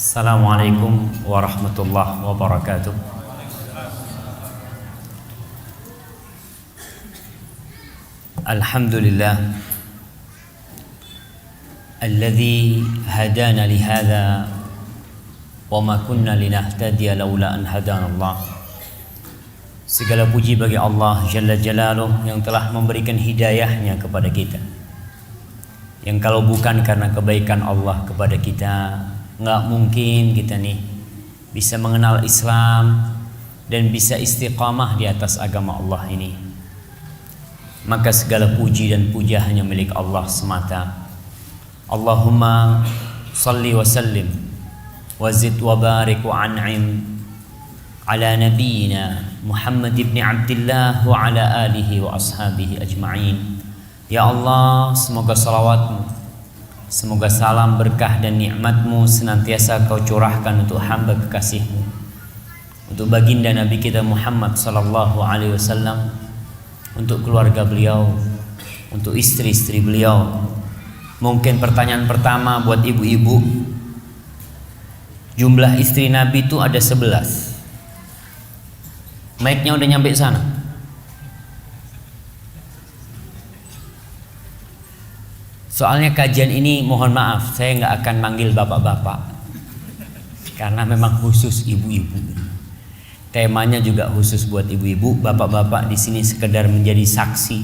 Assalamualaikum warahmatullahi wabarakatuh. Alhamdulillah alladzi hadana lihadza wa ma kunna linahtadiya laula an hadanallah. Segala puji bagi Allah Jalla Jalaluh yang telah memberikan hidayahnya kepada kita, yang kalau bukan karena kebaikan Allah kepada kita, nggak mungkin kita nih bisa mengenal Islam dan bisa istiqamah di atas agama Allah ini. Maka segala puji dan puja hanya milik Allah semata. Allahumma salli wa sallim wa zid wa barik wa an'im ala nabiyyina Muhammad ibn Abdullah wa ala alihi wa ashabihi ajma'in. Ya Allah, semoga salawatmu, semoga salam berkah dan nikmatmu senantiasa kau curahkan untuk hamba kekasihmu, untuk baginda Nabi kita Muhammad sallallahu alaihi wasallam, untuk keluarga beliau, untuk istri-istri beliau. Mungkin pertanyaan pertama buat ibu-ibu, jumlah istri Nabi itu ada 11. Mic-nya udah nyampe sana? Soalnya kajian ini mohon maaf, saya nggak akan manggil bapak-bapak karena memang khusus ibu-ibu. Temanya juga khusus buat ibu-ibu. Bapak-bapak di sini sekedar menjadi saksi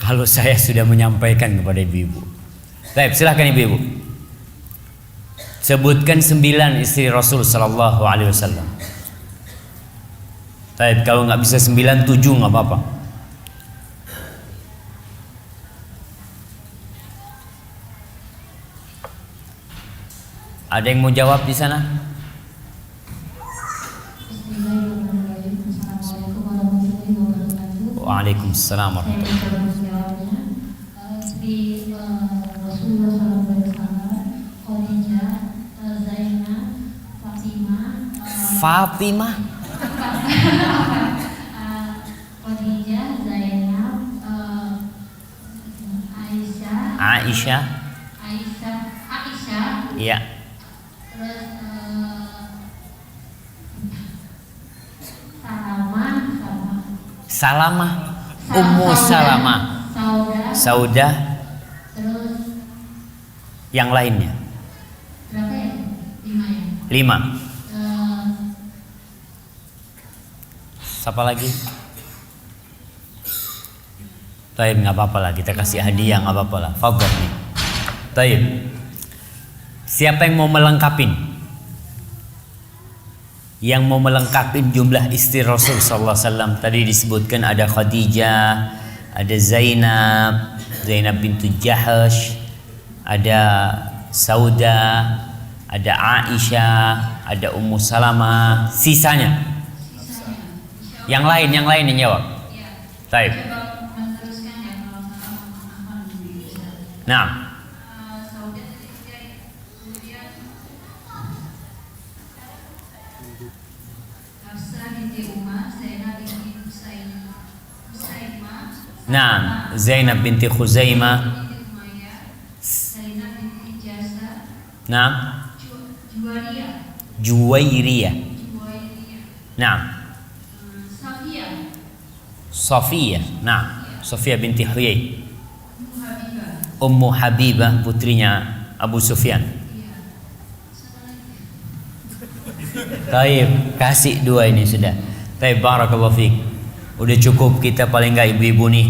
kalau saya sudah menyampaikan kepada ibu-ibu. Baik, silakan ibu-ibu. Sebutkan 9 istri Rasul Sallallahu Alaihi Wasallam. Baik, kalau nggak bisa 9, 7 nggak apa-apa. Ada yang mau jawab di sana? Waalaikumsalam warahmatullahi wabarakatuh. Istri Rasulullah SAW, Khadijah, Zainab, Fatimah. Khadijah, Zainab, Aisyah. Iya. Salamah, Ummu Salamah, Saudah, terus yang lainnya berapa ya? 5 ya? 5. Siapa lagi? Taib, nggak apa-apa lah, kita kasih hadiah, nggak apa-apa lah. Fadhil nih. Taib. Siapa yang mau melengkapin? Yang mau melengkapi jumlah istri Rasul sallallahu alaihi wasallam. Tadi disebutkan ada Khadijah, ada Zainab bintu Jahash, ada Saudah, ada Aisyah, ada Ummu Salamah. Sisanya yang lain yang jawab. Baik. Nah, nah, Zainab binti Khuzaimah. Nah, Juwairiyah. Nah, Safiyah. Nah, Safiyah binti Huyai. Ummu Habibah, putrinya Abu Sufyan. Taib, kasih 2 ini sudah. Taib, barakallahu fiik. Udah cukup kita paling enggak ibu-ibu nih.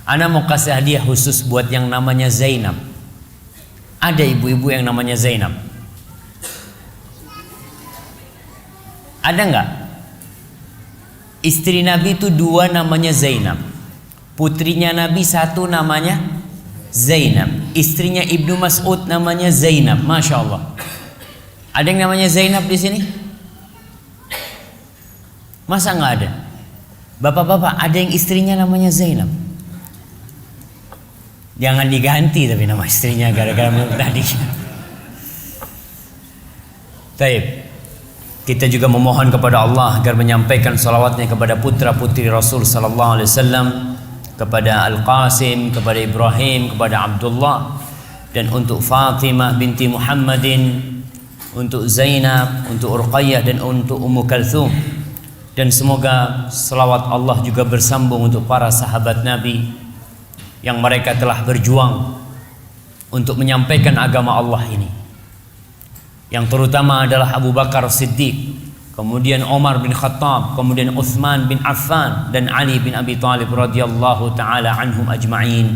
Ana mau kasih hadiah khusus buat yang namanya Zainab. Ada ibu-ibu yang namanya Zainab? Ada enggak? Istri Nabi itu 2 namanya Zainab. Putrinya Nabi 1 namanya Zainab. Istrinya Ibnu Mas'ud namanya Zainab. Masya Allah. Ada yang namanya Zainab di sini? Masa nggak ada? Bapak-bapak, ada yang istrinya namanya Zainab? Jangan diganti tapi nama istrinya gara-gara tadi. Taib. Kita juga memohon kepada Allah agar menyampaikan salawatnya kepada putra putri Rasul sallallahu alaihi wasallam, kepada Al-Qasim, kepada Ibrahim, kepada Abdullah, dan untuk Fatimah binti Muhammadin, untuk Zainab, untuk Ruqayyah, dan untuk Ummu Kalthum. Dan semoga selawat Allah juga bersambung untuk para sahabat Nabi yang mereka telah berjuang untuk menyampaikan agama Allah ini. Yang terutama adalah Abu Bakar Siddiq, kemudian Umar bin Khattab, kemudian Utsman bin Affan, dan Ali bin Abi Thalib radhiyallahu taala anhum ajma'in,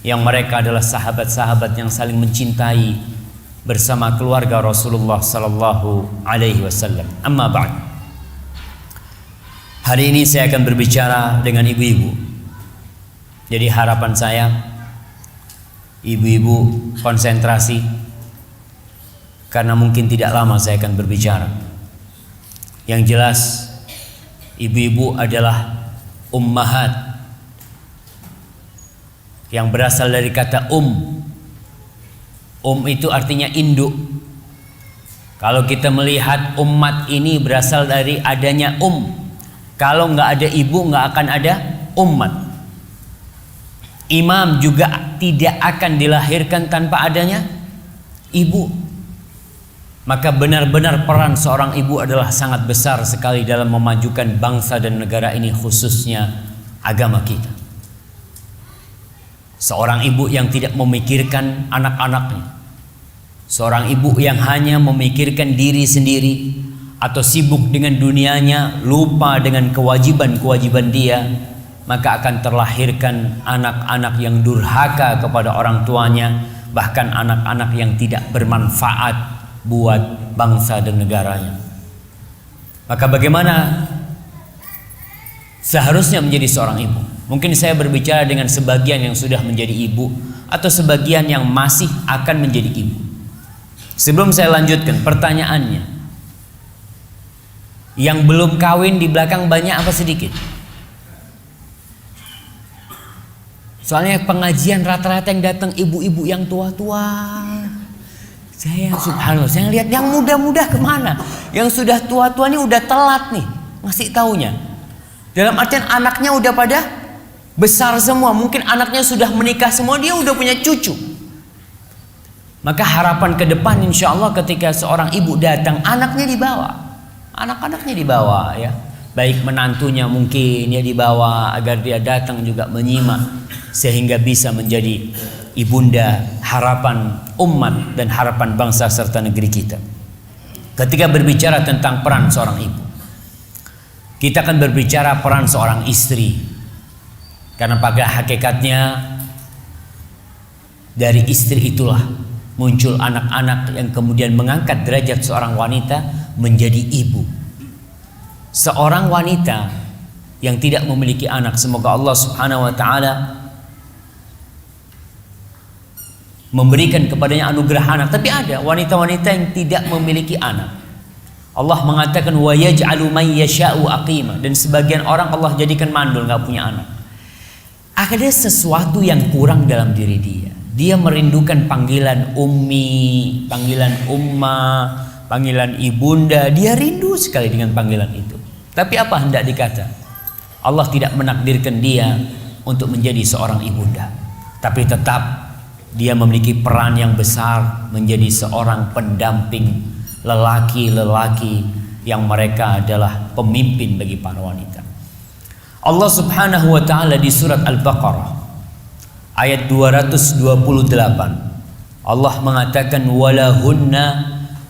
yang mereka adalah sahabat-sahabat yang saling mencintai bersama keluarga Rasulullah sallallahu alaihi wasallam. Amma ba'd. Hari ini saya akan berbicara dengan ibu-ibu. Jadi harapan saya ibu-ibu konsentrasi, karena mungkin tidak lama saya akan berbicara. Yang jelas ibu-ibu adalah ummahat, yang berasal dari kata itu artinya induk. Kalau kita melihat umat ini berasal dari adanya kalau nggak ada ibu nggak akan ada umat. Imam juga tidak akan dilahirkan tanpa adanya ibu. Maka benar-benar peran seorang ibu adalah sangat besar sekali dalam memajukan bangsa dan negara ini, khususnya agama kita. Seorang ibu yang tidak memikirkan anak-anaknya, seorang ibu yang hanya memikirkan diri sendiri atau sibuk dengan dunianya, lupa dengan kewajiban-kewajiban dia, maka akan terlahirkan anak-anak yang durhaka kepada orang tuanya, bahkan anak-anak yang tidak bermanfaat buat bangsa dan negaranya. Maka bagaimana seharusnya menjadi seorang ibu? Mungkin saya berbicara dengan sebagian yang sudah menjadi ibu atau sebagian yang masih akan menjadi ibu. Sebelum saya lanjutkan, pertanyaannya, yang belum kawin di belakang banyak apa sedikit? Soalnya pengajian rata-rata yang datang ibu-ibu yang tua-tua. Saya subhanallah, saya lihat yang muda-muda kemana? Yang sudah tua-tua ini udah telat nih ngasih taunya. Dalam artian anaknya udah pada besar semua, mungkin anaknya sudah menikah semua, dia udah punya cucu. Maka harapan ke depan insya Allah ketika seorang ibu datang, anaknya dibawa. Anak-anaknya dibawa ya, baik menantunya mungkin ya dibawa agar dia datang juga menyimak, sehingga bisa menjadi ibunda harapan umat dan harapan bangsa serta negeri kita. Ketika berbicara tentang peran seorang ibu, kita akan berbicara peran seorang istri, karena pada hakikatnya dari istri itulah muncul anak-anak yang kemudian mengangkat derajat seorang wanita menjadi ibu. Seorang wanita yang tidak memiliki anak, semoga Allah Subhanahu wa taala memberikan kepadanya anugerah anak. Tapi ada wanita-wanita yang tidak memiliki anak. Allah mengatakan wa yaj'alu man yasha'u aqima, dan sebagian orang Allah jadikan mandul, nggak punya anak. Ada sesuatu yang kurang dalam diri dia. Dia merindukan panggilan ummi, panggilan ummah, panggilan ibunda. Dia rindu sekali dengan panggilan itu. Tapi apa hendak dikata, Allah tidak menakdirkan dia untuk menjadi seorang ibunda. Tapi tetap dia memiliki peran yang besar menjadi seorang pendamping lelaki-lelaki yang mereka adalah pemimpin bagi para wanita. Allah Subhanahu wa taala di surat Al-Baqarah ayat 228, Allah mengatakan walahunna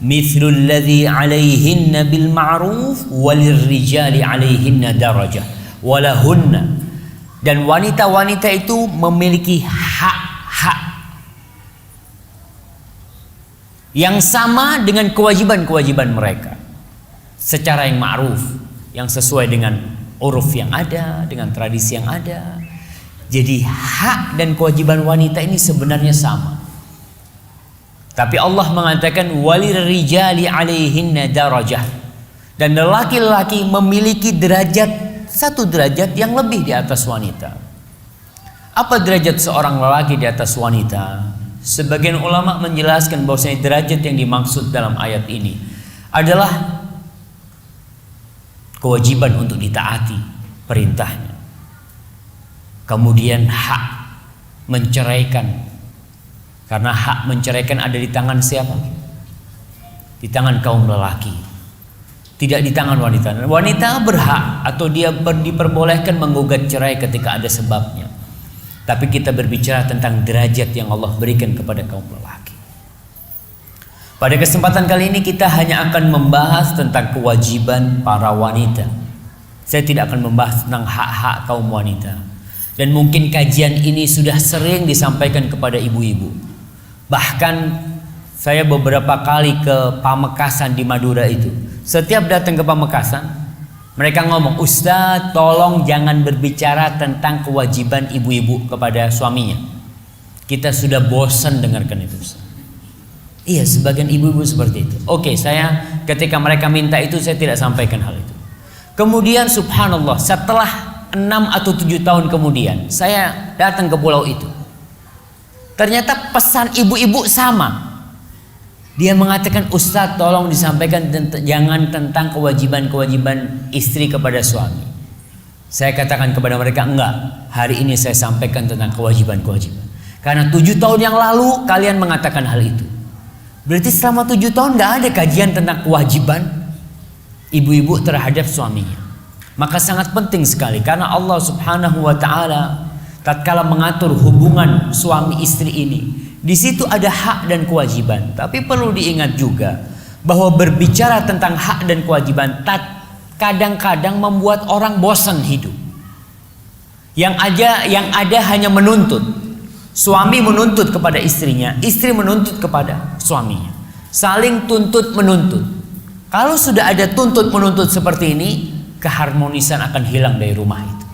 mithlul ladzi 'alaihinna bil ma'ruf walirrijali 'alaihinna darajah. Walahunna, dan wanita-wanita itu memiliki hak-hak yang sama dengan kewajiban-kewajiban mereka secara yang ma'ruf, yang sesuai dengan uruf yang ada, dengan tradisi yang ada. Jadi hak dan kewajiban wanita ini sebenarnya sama. Tapi Allah mengatakan walirrijali 'alaihinna darajah, dan lelaki-lelaki memiliki satu derajat yang lebih di atas wanita. Apa derajat seorang lelaki di atas wanita? Sebagian ulama menjelaskan bahwasanya derajat yang dimaksud dalam ayat ini adalah kewajiban untuk ditaati perintahnya, kemudian hak menceraikan Karena hak menceraikan ada di tangan siapa? Di tangan kaum lelaki, tidak di tangan wanita. Wanita berhak atau dia diperbolehkan menggugat cerai ketika ada sebabnya. Tapi kita berbicara tentang derajat yang Allah berikan kepada kaum lelaki. Pada kesempatan kali ini kita hanya akan membahas tentang kewajiban para wanita. Saya tidak akan membahas tentang hak-hak kaum wanita. Dan mungkin kajian ini sudah sering disampaikan kepada ibu-ibu. Bahkan saya beberapa kali ke Pamekasan di Madura itu. Setiap datang ke Pamekasan, mereka ngomong, "Ustadz, tolong jangan berbicara tentang kewajiban ibu-ibu kepada suaminya. Kita sudah bosan dengarkan itu." Iya, sebagian ibu-ibu seperti itu. Oke, saya ketika mereka minta itu, saya tidak sampaikan hal itu. Kemudian subhanallah, setelah 6 atau 7 tahun kemudian, saya datang ke pulau itu. Ternyata pesan ibu-ibu sama. Dia mengatakan, "Ustadz, tolong disampaikan jangan tentang kewajiban-kewajiban istri kepada suami." Saya katakan kepada mereka, enggak, hari ini saya sampaikan tentang kewajiban-kewajiban. Karena 7 tahun yang lalu kalian mengatakan hal itu. Berarti selama 7 tahun enggak ada kajian tentang kewajiban ibu-ibu terhadap suaminya. Maka sangat penting sekali, karena Allah Subhanahu wa ta'ala tatkala mengatur hubungan suami istri ini, di situ ada hak dan kewajiban. Tapi perlu diingat juga bahwa berbicara tentang hak dan kewajiban kadang-kadang membuat orang bosan hidup. Yang ada hanya menuntut. Suami menuntut kepada istrinya, istri menuntut kepada suaminya. Saling tuntut menuntut. Kalau sudah ada tuntut menuntut seperti ini, keharmonisan akan hilang dari rumah itu.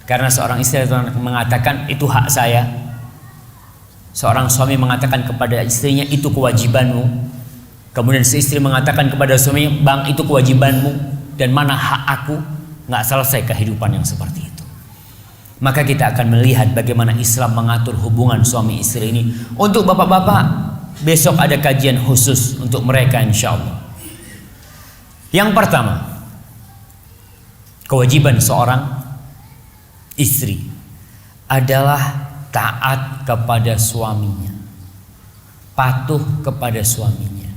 Karena seorang istri mengatakan itu hak saya, seorang suami mengatakan kepada istrinya itu kewajibanmu, kemudian si istri mengatakan kepada suaminya, "Bang, itu kewajibanmu dan mana hak aku?" Nggak selesai kehidupan yang seperti itu. Maka kita akan melihat bagaimana Islam mengatur hubungan suami istri ini. Untuk bapak-bapak, besok ada kajian khusus untuk mereka insya Allah. Yang pertama, kewajiban seorang istri adalah taat kepada suaminya, patuh kepada suaminya.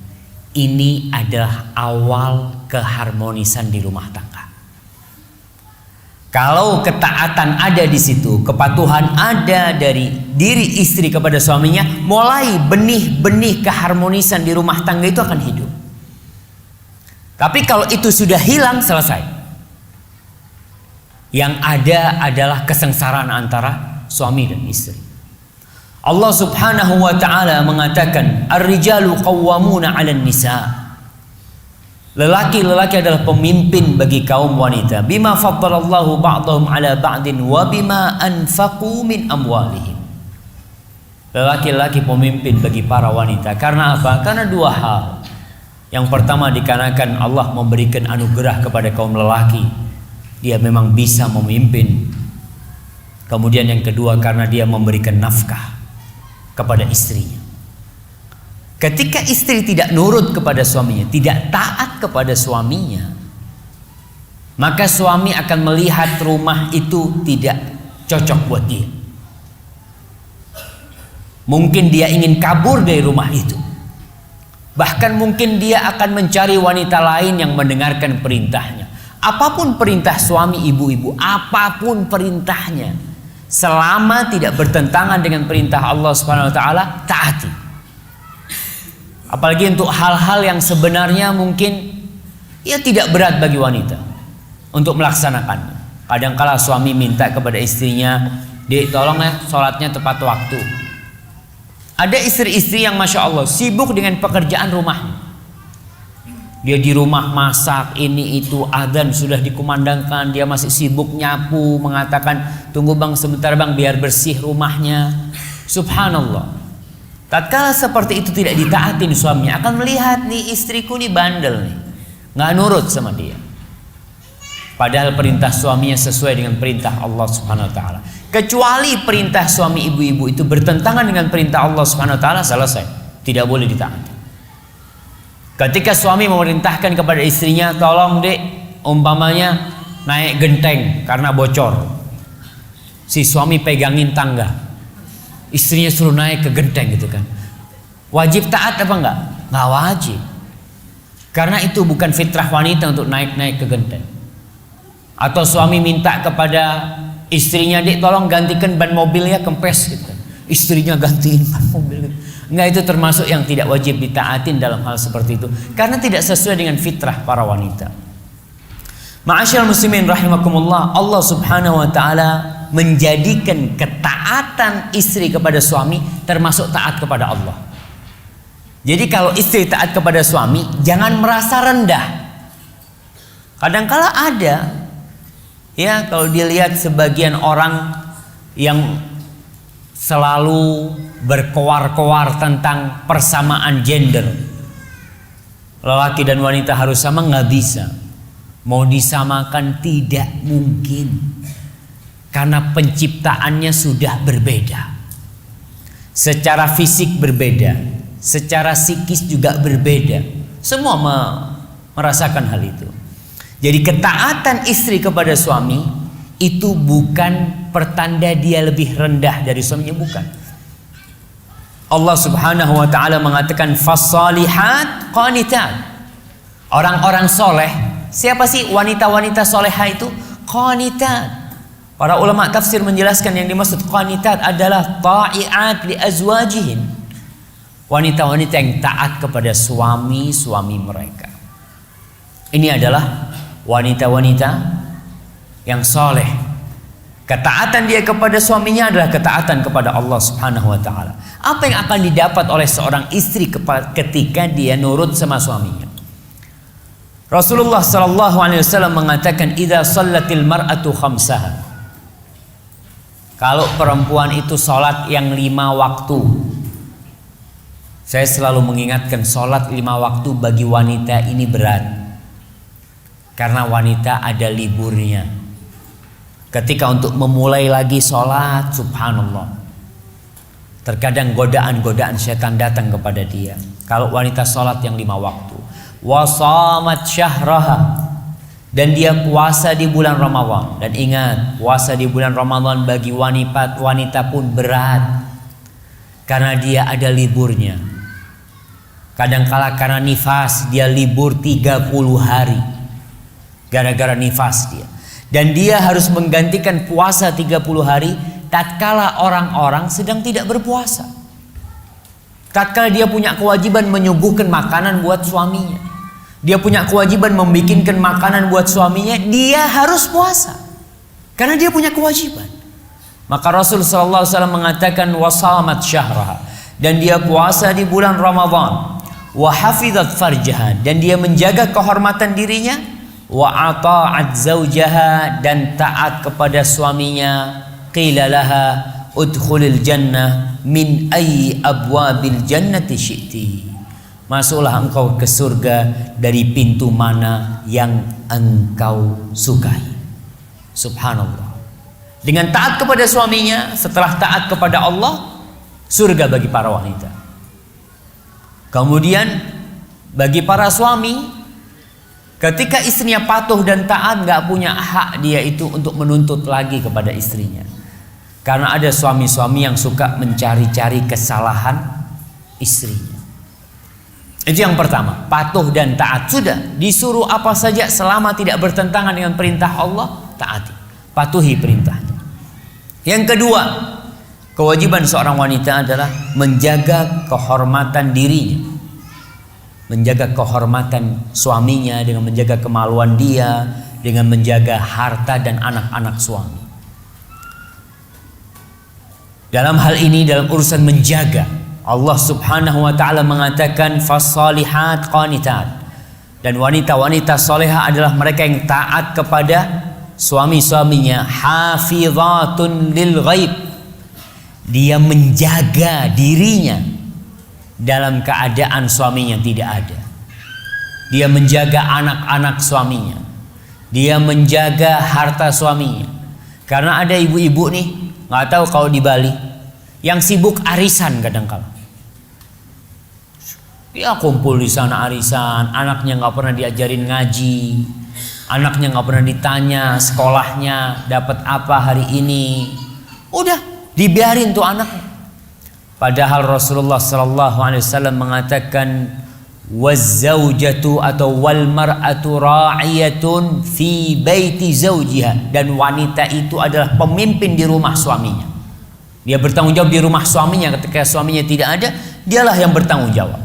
Ini adalah awal keharmonisan di rumah tangga. Kalau ketaatan ada di situ, kepatuhan ada dari diri istri kepada suaminya, mulai benih-benih keharmonisan di rumah tangga itu akan hidup. Tapi kalau itu sudah hilang, selesai. Yang ada adalah kesengsaraan antara suami dan istri. Allah Subhanahu wa ta'ala mengatakan, "Ar-rijalu qawwamuna 'alan nisa." Lelaki-lelaki adalah pemimpin bagi kaum wanita. Bima faddalallahu ba'dahum 'ala ba'din wa bima anfaqu min amwalihim. Lelaki-lelaki pemimpin bagi para wanita. Karena apa? Karena dua hal. Yang pertama, dikarenakan Allah memberikan anugerah kepada kaum lelaki. Dia memang bisa memimpin. Kemudian yang kedua, karena dia memberikan nafkah kepada istrinya. Ketika istri tidak nurut kepada suaminya, tidak taat kepada suaminya, maka suami akan melihat rumah itu tidak cocok buat dia. Mungkin dia ingin kabur dari rumah itu. Bahkan mungkin dia akan mencari wanita lain yang mendengarkan perintahnya. Apapun perintah suami ibu-ibu, apapun perintahnya, selama tidak bertentangan dengan perintah Allah Subhanahu wa taala, taati. Apalagi untuk hal-hal yang sebenarnya mungkin tidak berat bagi wanita untuk melaksanakannya. Kadang-kala suami minta kepada istrinya, "Dek, tolong ya sholatnya tepat waktu." Ada istri-istri yang Masya Allah sibuk dengan pekerjaan rumahnya. Dia di rumah masak, ini itu, adzan sudah dikumandangkan, dia masih sibuk nyapu, mengatakan, "Tunggu bang sebentar bang biar bersih rumahnya." Subhanallah. Tatkala seperti itu tidak ditaatin suaminya, akan melihat nih istriku nih bandel nih, nggak nurut sama dia. Padahal perintah suaminya sesuai dengan perintah Allah Subhanahu wa taala. Kecuali perintah suami ibu-ibu itu bertentangan dengan perintah Allah Subhanahu wa taala, selesai, tidak boleh ditaati. Ketika suami memerintahkan kepada istrinya, "Tolong dek, umpamanya naik genteng karena bocor." Si suami pegangin tangga. Istrinya suruh naik ke genteng gitu kan. Wajib taat apa enggak? Enggak wajib. Karena itu bukan fitrah wanita untuk naik-naik ke genteng. Atau suami minta kepada istrinya, "Dik, tolong gantikan ban mobilnya kempes," gitu kan. Istrinya gantiin ban mobil. Enggak, itu termasuk yang tidak wajib ditaatin dalam hal seperti itu. Karena tidak sesuai dengan fitrah para wanita. Ma'asyiral muslimin rahimakumullah, Allah Subhanahu wa taala menjadikan ketaatan istri kepada suami termasuk taat kepada Allah. Jadi kalau istri taat kepada suami, jangan merasa rendah. Kadangkala ada, ya, kalau dilihat sebagian orang yang selalu berkoar-koar tentang persamaan gender, lelaki dan wanita harus sama, nggak bisa. Mau disamakan tidak mungkin, karena penciptaannya sudah berbeda. Secara fisik berbeda, secara psikis juga berbeda. Semua merasakan hal itu. Jadi ketaatan istri kepada suami itu bukan pertanda dia lebih rendah dari suaminya, bukan. Allah Subhanahu wa taala mengatakan fasalihat qanitat. Orang-orang soleh, siapa sih wanita-wanita soleha itu? Qanitat. Para ulama tafsir menjelaskan yang dimaksud qanitat adalah ta'iat li azwajihin. Wanita-wanita yang taat kepada suami-suami mereka. Ini adalah wanita-wanita yang soleh. Ketaatan dia kepada suaminya adalah ketaatan kepada Allah Subhanahu wa taala. Apa yang akan didapat oleh seorang istri ketika dia nurut sama suaminya? Rasulullah sallallahu alaihi wasallam mengatakan, "Idza shallatil mar'atu khamsaha." Kalau perempuan itu salat yang 5 waktu. Saya selalu mengingatkan, salat 5 waktu bagi wanita ini berat. Karena wanita ada liburnya. Ketika untuk memulai lagi sholat, subhanallah, terkadang godaan-godaan setan datang kepada dia. Kalau wanita sholat yang 5 waktu, wasamat syahraha, dan dia puasa di bulan Ramadan. Dan ingat, puasa di bulan Ramadan bagi wanita pun berat, karena dia ada liburnya. Kadangkala karena nifas dia libur 30 hari, gara-gara nifas dia. Dan dia harus menggantikan puasa 30 hari tatkala orang-orang sedang tidak berpuasa. Tatkala dia punya kewajiban menyuguhkan makanan buat suaminya, dia punya kewajiban membikinkan makanan buat suaminya, dia harus puasa karena dia punya kewajiban. Maka Rasul sallallahu alaihi wasallam mengatakan wasamat syahraha, dan dia puasa di bulan Ramadan, wa hafizat farjaha, dan dia menjaga kehormatan dirinya, wa ata'at zaujaha, dan taat kepada suaminya. Qila laha udkhulil jannah min ayyi abwabil jannati syi'ti, masuklah engkau ke surga dari pintu mana yang engkau sukai. Subhanallah. Dengan taat kepada suaminya, setelah taat kepada Allah, surga bagi para wanita. Kemudian bagi para suami, ketika istrinya patuh dan taat, gak punya hak dia itu untuk menuntut lagi kepada istrinya. Karena ada suami-suami yang suka mencari-cari kesalahan istrinya. Itu yang pertama, patuh dan taat. Sudah disuruh apa saja selama tidak bertentangan dengan perintah Allah, taati, patuhi perintahnya. Yang kedua, kewajiban seorang wanita adalah menjaga kehormatan dirinya, menjaga kehormatan suaminya dengan menjaga kemaluan dia, dengan menjaga harta dan anak-anak suami. Dalam hal ini, dalam urusan menjaga, Allah Subhanahu wa taala mengatakan fasalihat qanitat, dan wanita-wanita soleha adalah mereka yang taat kepada suami-suaminya. Hafizatun lil ghaib, dia menjaga dirinya dalam keadaan suaminya tidak ada. Dia menjaga anak-anak suaminya, dia menjaga harta suaminya. Karena ada ibu-ibu nih, nggak tahu kalau di Bali, yang sibuk arisan kadang-kala. Dia kumpul di sana arisan, anaknya nggak pernah diajarin ngaji, anaknya nggak pernah ditanya sekolahnya dapat apa hari ini. Udah dibiarin tuh anaknya. Padahal Rasulullah sallallahu alaihi wasallam mengatakan wazzaujatu atau wal mar'atu ra'iyatun fi baiti zaujiha, dan wanita itu adalah pemimpin di rumah suaminya. Dia bertanggung jawab di rumah suaminya. Ketika suaminya tidak ada, dialah yang bertanggung jawab.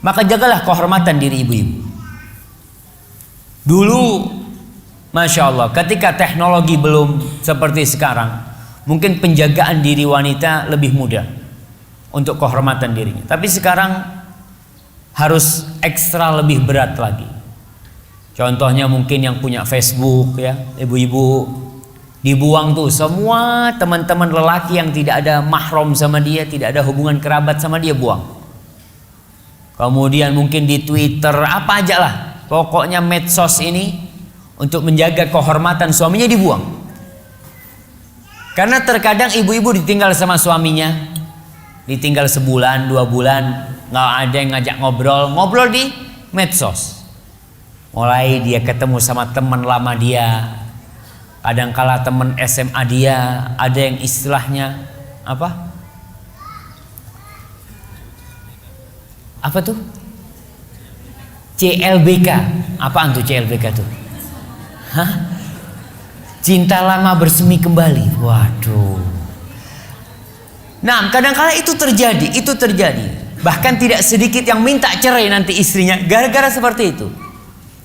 Maka jagalah kehormatan diri ibu-ibu. Dulu Masya Allah, ketika teknologi belum seperti sekarang, mungkin penjagaan diri wanita lebih mudah untuk kehormatan dirinya. Tapi sekarang harus ekstra lebih berat lagi. Contohnya mungkin yang punya Facebook ya, ibu-ibu, dibuang tuh semua teman-teman lelaki yang tidak ada mahram sama dia, tidak ada hubungan kerabat sama dia, buang. Kemudian mungkin di Twitter, apa aja lah, pokoknya medsos ini untuk menjaga kehormatan suaminya dibuang. Karena terkadang ibu-ibu ditinggal sama suaminya, ditinggal sebulan, 2 bulan, nggak ada yang ngajak ngobrol di medsos. Mulai dia ketemu sama teman lama dia, kadangkala teman SMA dia, ada yang istilahnya apa tuh? CLBK. Apaan tuh CLBK tuh? Hah? Cinta lama bersemi kembali. Waduh. Nah, kadangkala itu terjadi. Bahkan tidak sedikit yang minta cerai nanti istrinya gara-gara seperti itu.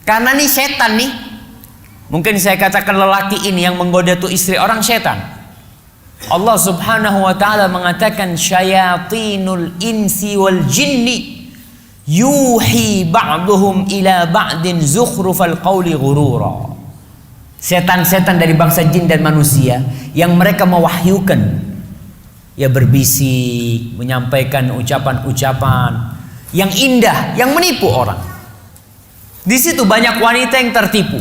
Karena nih setan nih. Mungkin saya katakan lelaki ini yang menggoda tuh istri orang, setan. Allah Subhanahu wa taala mengatakan syayatinul insi wal jinni yuhi ba'duhum ila ba'din zukhrufal qawli ghurura. Setan-setan dari bangsa jin dan manusia yang mereka mewahyukan, ya berbisik, menyampaikan ucapan-ucapan yang indah, yang menipu orang. Di situ banyak wanita yang tertipu.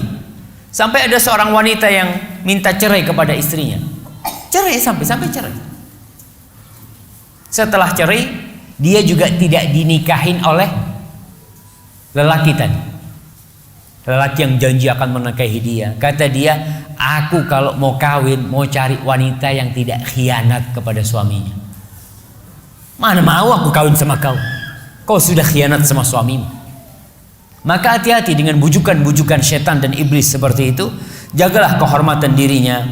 Sampai ada seorang wanita yang minta cerai kepada istrinya. Cerai sampai cerai. Setelah cerai, dia juga tidak dinikahin oleh lelaki tadi. Lelaki yang janji akan menikahi dia. Kata dia, aku kalau mau kawin, mau cari wanita yang tidak khianat kepada suaminya. Mana mau aku kawin sama kau? Kau sudah khianat sama suamimu. Maka hati-hati dengan bujukan-bujukan setan dan iblis seperti itu. Jagalah kehormatan dirinya,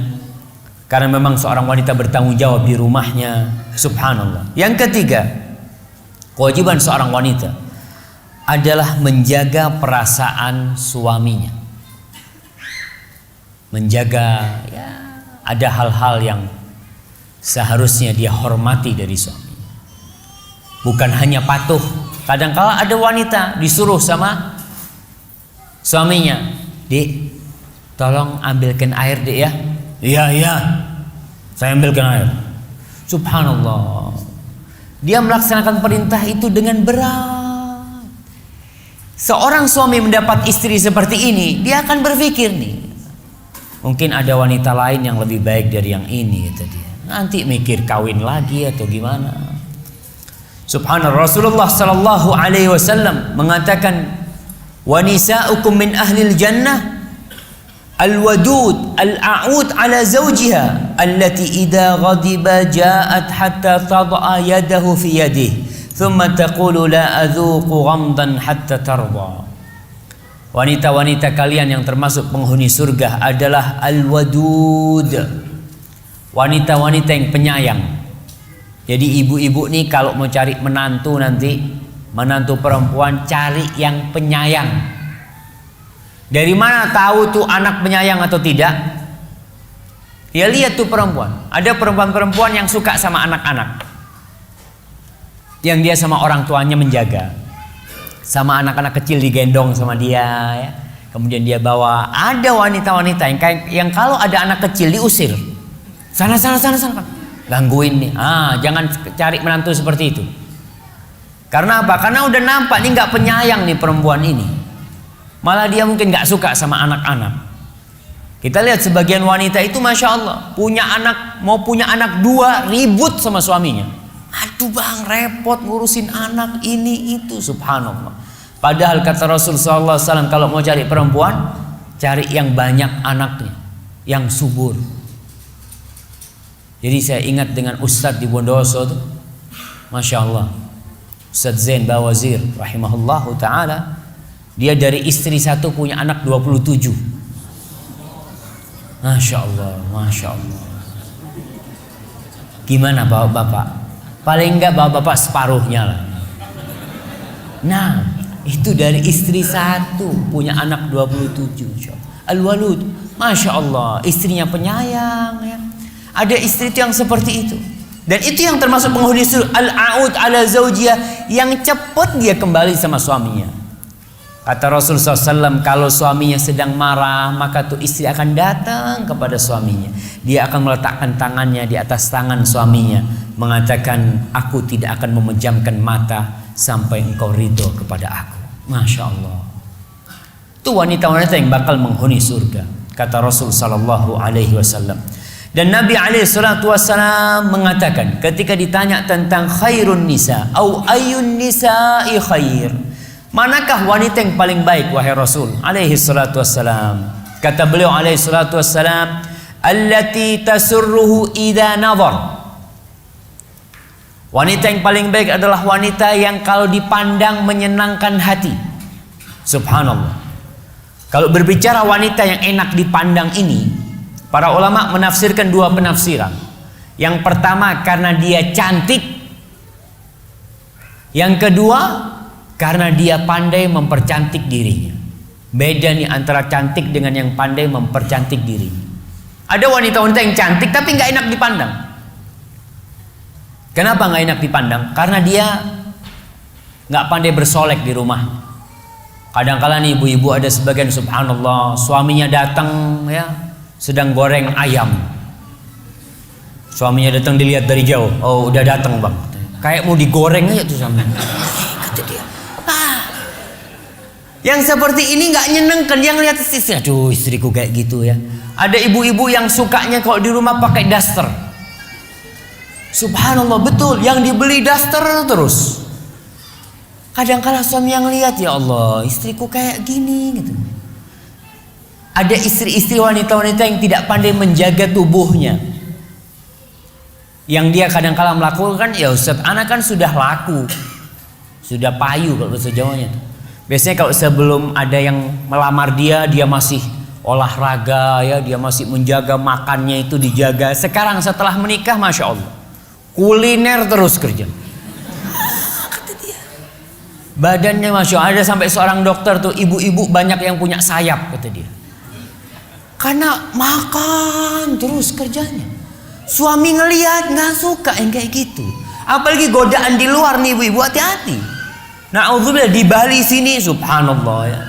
karena memang seorang wanita bertanggung jawab di rumahnya. Subhanallah. Yang ketiga, kewajiban seorang wanita adalah menjaga perasaan suaminya. Menjaga, ya, ada hal-hal yang seharusnya dia hormati dari suami. Bukan hanya patuh. Kadang-kala ada wanita disuruh sama suaminya, "Dik, tolong ambilkan air, Dik ya." Iya, saya ambilkan air. Subhanallah. Dia melaksanakan perintah itu dengan berat. Seorang suami mendapat istri seperti ini, dia akan berpikir nih, mungkin ada wanita lain yang lebih baik dari yang ini, kata dia. Nanti mikir kawin lagi atau gimana. Subhanallah, Rasulullah sallallahu alaihi wasallam mengatakan, "Wa nisa'ukum min ahlil jannah al-wadud al-a'ud ala zawjiha allati idza ghadiba ja'at hatta tad'a yadahu fi yadihi thumma taqulu la adzuqu ghamdan hatta tarda." Wanita-wanita kalian yang termasuk penghuni surga adalah al-wadud, wanita-wanita yang penyayang. Jadi ibu-ibu nih kalau mau cari menantu nanti, menantu perempuan, cari yang penyayang. Dari mana tahu tuh anak penyayang atau tidak? Ya lihat tuh perempuan. Ada perempuan-perempuan yang suka sama anak-anak, yang dia sama orang tuanya menjaga. Sama anak-anak kecil digendong sama dia ya. Kemudian dia bawa. Ada wanita-wanita yang kalau ada anak kecil diusir. Sana. Gangguin nih. Jangan cari menantu seperti itu. Karena apa? Karena udah nampak nih nggak penyayang nih perempuan ini. Malah dia mungkin nggak suka sama anak-anak. Kita lihat sebagian wanita itu, masya Allah, mau punya anak 2, ribut sama suaminya. Aduh bang, repot ngurusin anak ini itu. Subhanallah. Padahal kata Rasul sallallahu alaihi wasallam, kalau mau cari perempuan, cari yang banyak anaknya, yang subur. Jadi saya ingat dengan ustadz di Bondowoso tuh, Masya Allah. Ustaz Zain Bawazir rahimahullahu ta'ala, dia dari istri satu punya anak 27. Masya Allah, Masya Allah. Gimana bapak-bapak? Paling enggak bapak-bapak separuhnya lah. Nah, itu dari istri satu punya anak 27. Al-Walud, Masya Allah, istrinya penyayang ya. Ada istri yang seperti itu. Dan itu yang termasuk penghuni surga, al-a'ud ala zaujiyah, yang cepat dia kembali sama suaminya. Kata Rasulullah SAW, kalau suaminya sedang marah, maka tuh istri akan datang kepada suaminya. Dia akan meletakkan tangannya di atas tangan suaminya, mengatakan, aku tidak akan memejamkan mata sampai engkau ridho kepada aku. Masya Allah. Itu wanita-wanita yang bakal menghuni surga, kata Rasul sallallahu alaihi wasallam. Dan Nabi alaihi salatu wasallam mengatakan ketika ditanya tentang khairun nisa au ayyun nisa'i khair, manakah wanita yang paling baik wahai Rasul alaihi salatu wasallam? Kata beliau alaihi salatu wasallam, allati tasurruhu idza nadhar. Wanita yang paling baik adalah wanita yang kalau dipandang menyenangkan hati. Subhanallah. Kalau berbicara wanita yang enak dipandang ini, para ulama menafsirkan dua penafsiran. Yang pertama karena dia cantik. Yang kedua karena dia pandai mempercantik dirinya. Beda nih antara cantik dengan yang pandai mempercantik dirinya. Ada wanita-wanita yang cantik tapi nggak enak dipandang. Kenapa nggak enak dipandang? Karena dia nggak pandai bersolek di rumah. Kadang-kala nih ibu-ibu ada sebagian, subhanallah, suaminya datang ya, sedang goreng ayam. Suaminya datang dilihat dari jauh, oh udah datang bang, kayak mau digoreng aja tuh sama. Kata dia, yang seperti ini nggak nyenengkan, yang lihat istri, aduh istriku kayak gitu ya. Ada ibu-ibu yang sukanya kalau di rumah pakai daster. Subhanallah, betul, yang dibeli daster terus. Kadang-kala suami yang lihat, ya Allah, istriku kayak gini gitu. Ada istri-istri wanita-wanita yang tidak pandai menjaga tubuhnya. Yang dia kadang-kala melakukan, ya Ustaz, anak kan sudah laku, sudah payu kalau bahasa Jawanya. Biasanya kalau sebelum ada yang melamar dia, dia masih olahraga ya, dia masih menjaga makannya itu dijaga. Sekarang setelah menikah, Masya Allah, kuliner terus kerja. Badannya Masya Allah, ada sampai seorang dokter tuh, ibu-ibu banyak yang punya sayap kata dia. Karena makan terus kerjanya. Suami ngelihat nggak suka yang kayak gitu. Apalagi godaan di luar nih ibu-ibu, hati-hati. Na'udzubillah, di Bali sini subhanallah ya.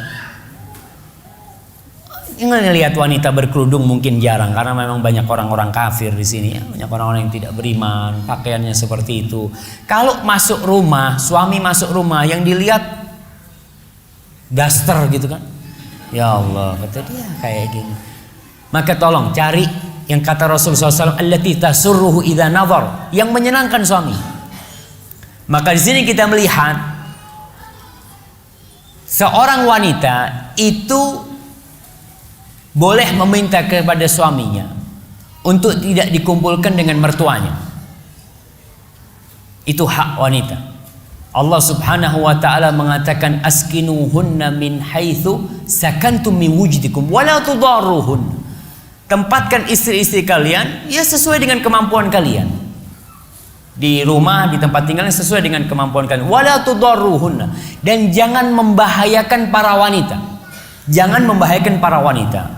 Ngelihat wanita berkerudung mungkin jarang karena memang banyak orang-orang kafir di sini ya, banyak orang-orang yang tidak beriman, pakaiannya seperti itu. Kalau masuk rumah, suami masuk rumah yang dilihat daster gitu kan. Ya Allah, kata dia kayak gini. Maka tolong cari yang kata Rasulullah SAW, allati tasurruhu idza nadhar, yang menyenangkan suami. Maka di sini kita melihat seorang wanita itu boleh meminta kepada suaminya untuk tidak dikumpulkan dengan mertuanya. Itu hak wanita. Allah Subhanahu wa taala mengatakan, askinuhunna min haitsu sakantum min wujdikum wa la tudarruhun. Tempatkan istri-istri kalian ya sesuai dengan kemampuan kalian. Di rumah, di tempat tinggalnya sesuai dengan kemampuan kalian. Wa la tudarruhunna, dan jangan membahayakan para wanita. Jangan membahayakan para wanita.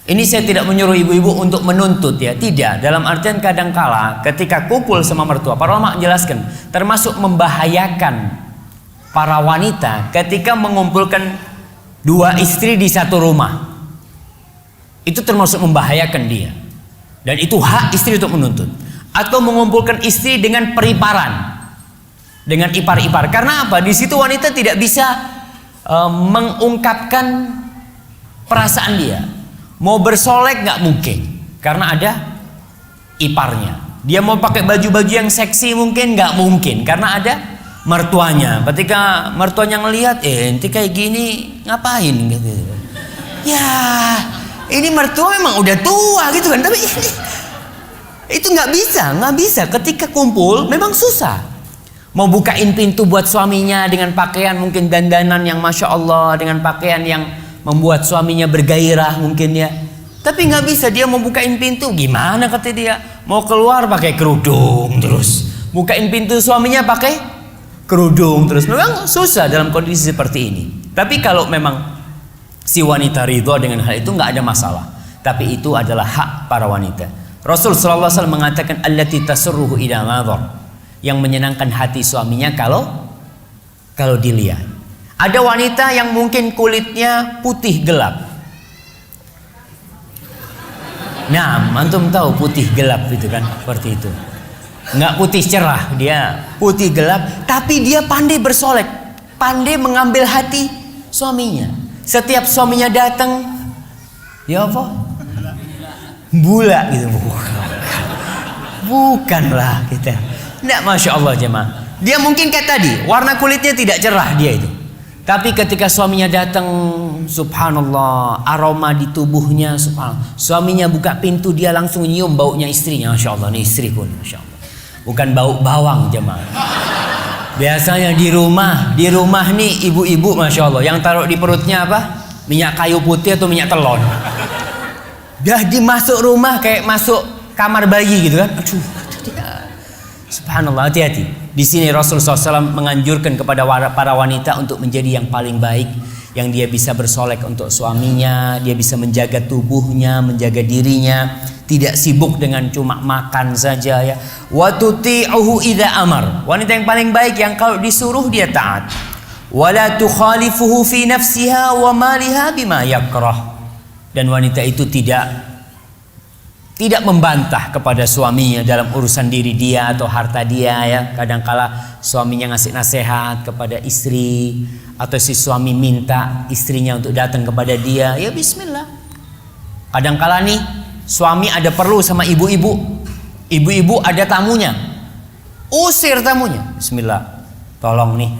Ini saya tidak menyuruh ibu-ibu untuk menuntut ya, tidak. Dalam artian kadangkala ketika kumpul sama mertua, para ulama menjelaskan termasuk membahayakan para wanita ketika mengumpulkan dua istri di satu rumah. Itu termasuk membahayakan dia. Dan itu hak istri untuk menuntut. Atau mengumpulkan istri dengan periparan, dengan ipar-ipar. Karena apa? Di situ wanita tidak bisa mengungkapkan perasaan dia. Mau bersolek nggak mungkin karena ada iparnya. Dia mau pakai baju-baju yang seksi mungkin nggak mungkin karena ada mertuanya. Ketika mertuanya ngelihat, ente kayak gini ngapain gitu. Ya, ini mertua memang udah tua gitu kan. Tapi itu nggak bisa. Ketika kumpul memang susah. Mau bukain pintu buat suaminya dengan pakaian mungkin dandanan yang Masya Allah, dengan pakaian yang membuat suaminya bergairah mungkin ya. Tapi nggak bisa, dia mau bukain pintu gimana kata dia? Mau keluar pakai kerudung terus. Bukain pintu suaminya pakai kerudung terus. Memang susah dalam kondisi seperti ini. Tapi kalau memang si wanita ridho dengan hal itu nggak ada masalah. Tapi itu adalah hak para wanita. Rasul sallallahu alaihi wasallam mengatakan allati tasurruhu ila nadhar, yang menyenangkan hati suaminya kalau dilihat. Ada wanita yang mungkin kulitnya putih gelap. Nah, antum tahu putih gelap itu kan, seperti itu. Nggak putih cerah, dia putih gelap, tapi dia pandai bersolek, pandai mengambil hati suaminya. Setiap suaminya datang, ya apa? Bula gitu. Bukanlah kita. Nggak, Masya Allah jemaah. Dia mungkin kayak tadi, warna kulitnya tidak cerah dia itu. Tapi ketika suaminya datang, subhanallah, aroma di tubuhnya, subhanallah. Suaminya buka pintu, dia langsung nyium baunya istrinya. Masya Allah, ini istriku, Masya Allah. Bukan bau bawang jemaah. Biasanya di rumah nih ibu-ibu, Masya Allah, yang taruh di perutnya apa? Minyak kayu putih atau minyak telon. Dah dimasuk rumah kayak masuk kamar bayi gitu kan. Aduh, subhanallah, hati-hati. Di sini Rasul SAW menganjurkan kepada para wanita untuk menjadi yang paling baik, yang dia bisa bersolek untuk suaminya, dia bisa menjaga tubuhnya, menjaga dirinya, tidak sibuk dengan cuma makan saja ya. Wa tuti'uhu idza amar. Wanita yang paling baik yang kalau disuruh dia taat. Wala tukhalifuhu fi nafsiha wa maliha bima yakrah. Dan wanita itu tidak membantah kepada suaminya dalam urusan diri dia atau harta dia ya. Kadangkala suaminya ngasih nasihat kepada istri, atau si suami minta istrinya untuk datang kepada dia, ya bismillah. Kadangkala nih suami ada perlu sama ibu-ibu, ibu-ibu ada tamunya, usir tamunya, bismillah, tolong nih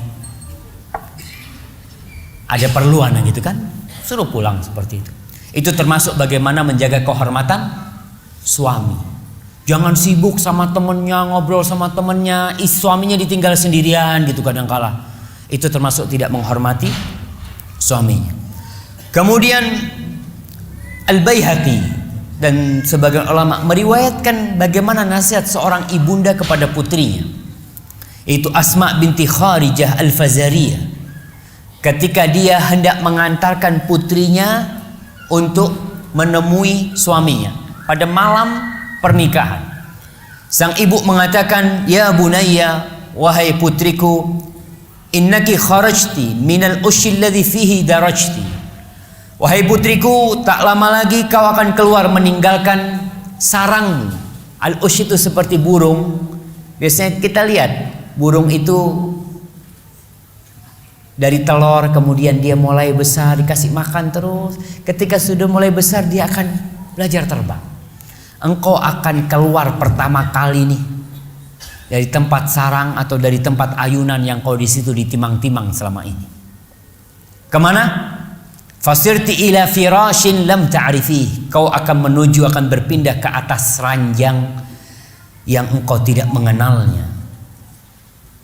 ada perluan gitu kan, suruh pulang seperti itu. Itu termasuk bagaimana menjaga kehormatan suami. Jangan sibuk sama temennya, ngobrol sama temennya, suaminya ditinggal sendirian gitu kadangkala. Itu termasuk tidak menghormati suaminya. Kemudian Al-Baihaqi dan sebagian ulama meriwayatkan bagaimana nasihat seorang ibunda kepada putrinya, yaitu Asma binti Kharijah Al-Fazariyah, ketika dia hendak mengantarkan putrinya untuk menemui suaminya pada malam pernikahan. Sang ibu mengatakan, "Ya bunayya, wahai putriku, innaki kharajti minal ushil ladzi fihi darajti." Wahai putriku, tak lama lagi kau akan keluar meninggalkan sarangmu. Al-ush itu seperti burung. Biasanya kita lihat burung itu dari telur, kemudian dia mulai besar, dikasih makan terus. Ketika sudah mulai besar, dia akan belajar terbang. Engkau akan keluar pertama kali nih dari tempat sarang atau dari tempat ayunan yang kau di situ ditimang-timang selama ini. Kemana? Fasirti ila firashin lam ta'rifih. Kau akan menuju, akan berpindah ke atas ranjang yang engkau tidak mengenalnya.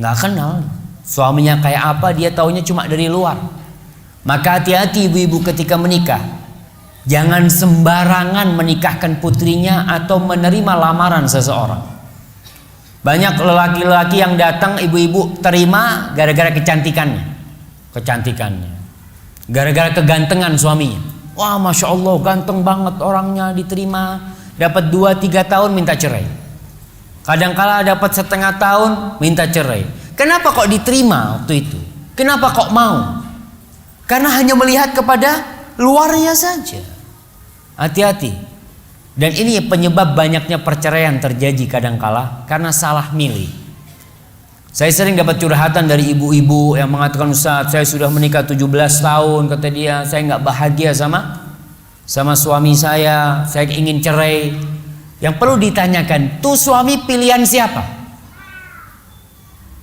Nggak kenal. Suaminya kayak apa dia taunya cuma dari luar. Maka hati-hati ibu-ibu ketika menikah. Jangan sembarangan menikahkan putrinya atau menerima lamaran seseorang. Banyak lelaki-lelaki yang datang ibu-ibu terima gara-gara kecantikannya. Gara-gara kegantengan suaminya. Wah, Masya Allah ganteng banget orangnya, diterima. Dapat 2-3 tahun minta cerai. Kadangkala dapat setengah tahun minta cerai. Kenapa kok diterima waktu itu? Kenapa kok mau? Karena hanya melihat kepada luarnya saja. Hati-hati. Dan ini penyebab banyaknya perceraian terjadi kadangkala karena salah milih. Saya sering dapat curhatan dari ibu-ibu yang mengatakan, "Ustaz, saya sudah menikah 17 tahun," kata dia, "saya nggak bahagia sama suami saya ingin cerai." Yang perlu ditanyakan, tuh suami pilihan siapa?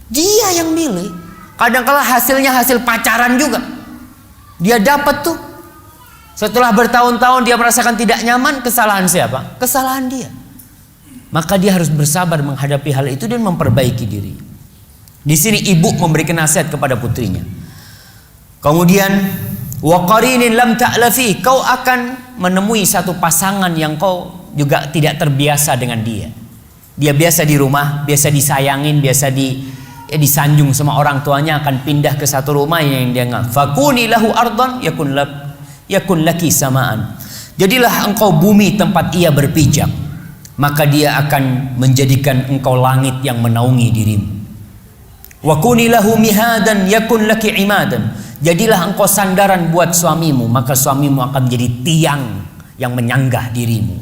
Dia yang milih. Kadang-kala hasilnya hasil pacaran juga. Dia dapat tuh. Setelah bertahun-tahun dia merasakan tidak nyaman, kesalahan siapa? Kesalahan dia. Maka dia harus bersabar menghadapi hal itu dan memperbaiki diri. Di sini ibu memberikan nasihat kepada putrinya. Kemudian wa qarinin lam ta'lafi, kau akan menemui satu pasangan yang kau juga tidak terbiasa dengan dia. Dia biasa di rumah, biasa disayangin, biasa disanjung sama orang tuanya, akan pindah ke satu rumah yang dia enggak. Fakuni lahu ardan yakun laki samaan. Jadilah engkau bumi tempat ia berpijak, maka dia akan menjadikan engkau langit yang menaungi dirimu. Wa kuni lahu mihadan yakun laki imadan. Jadilah engkau sandaran buat suamimu, maka suamimu akan menjadi tiang yang menyanggah dirimu.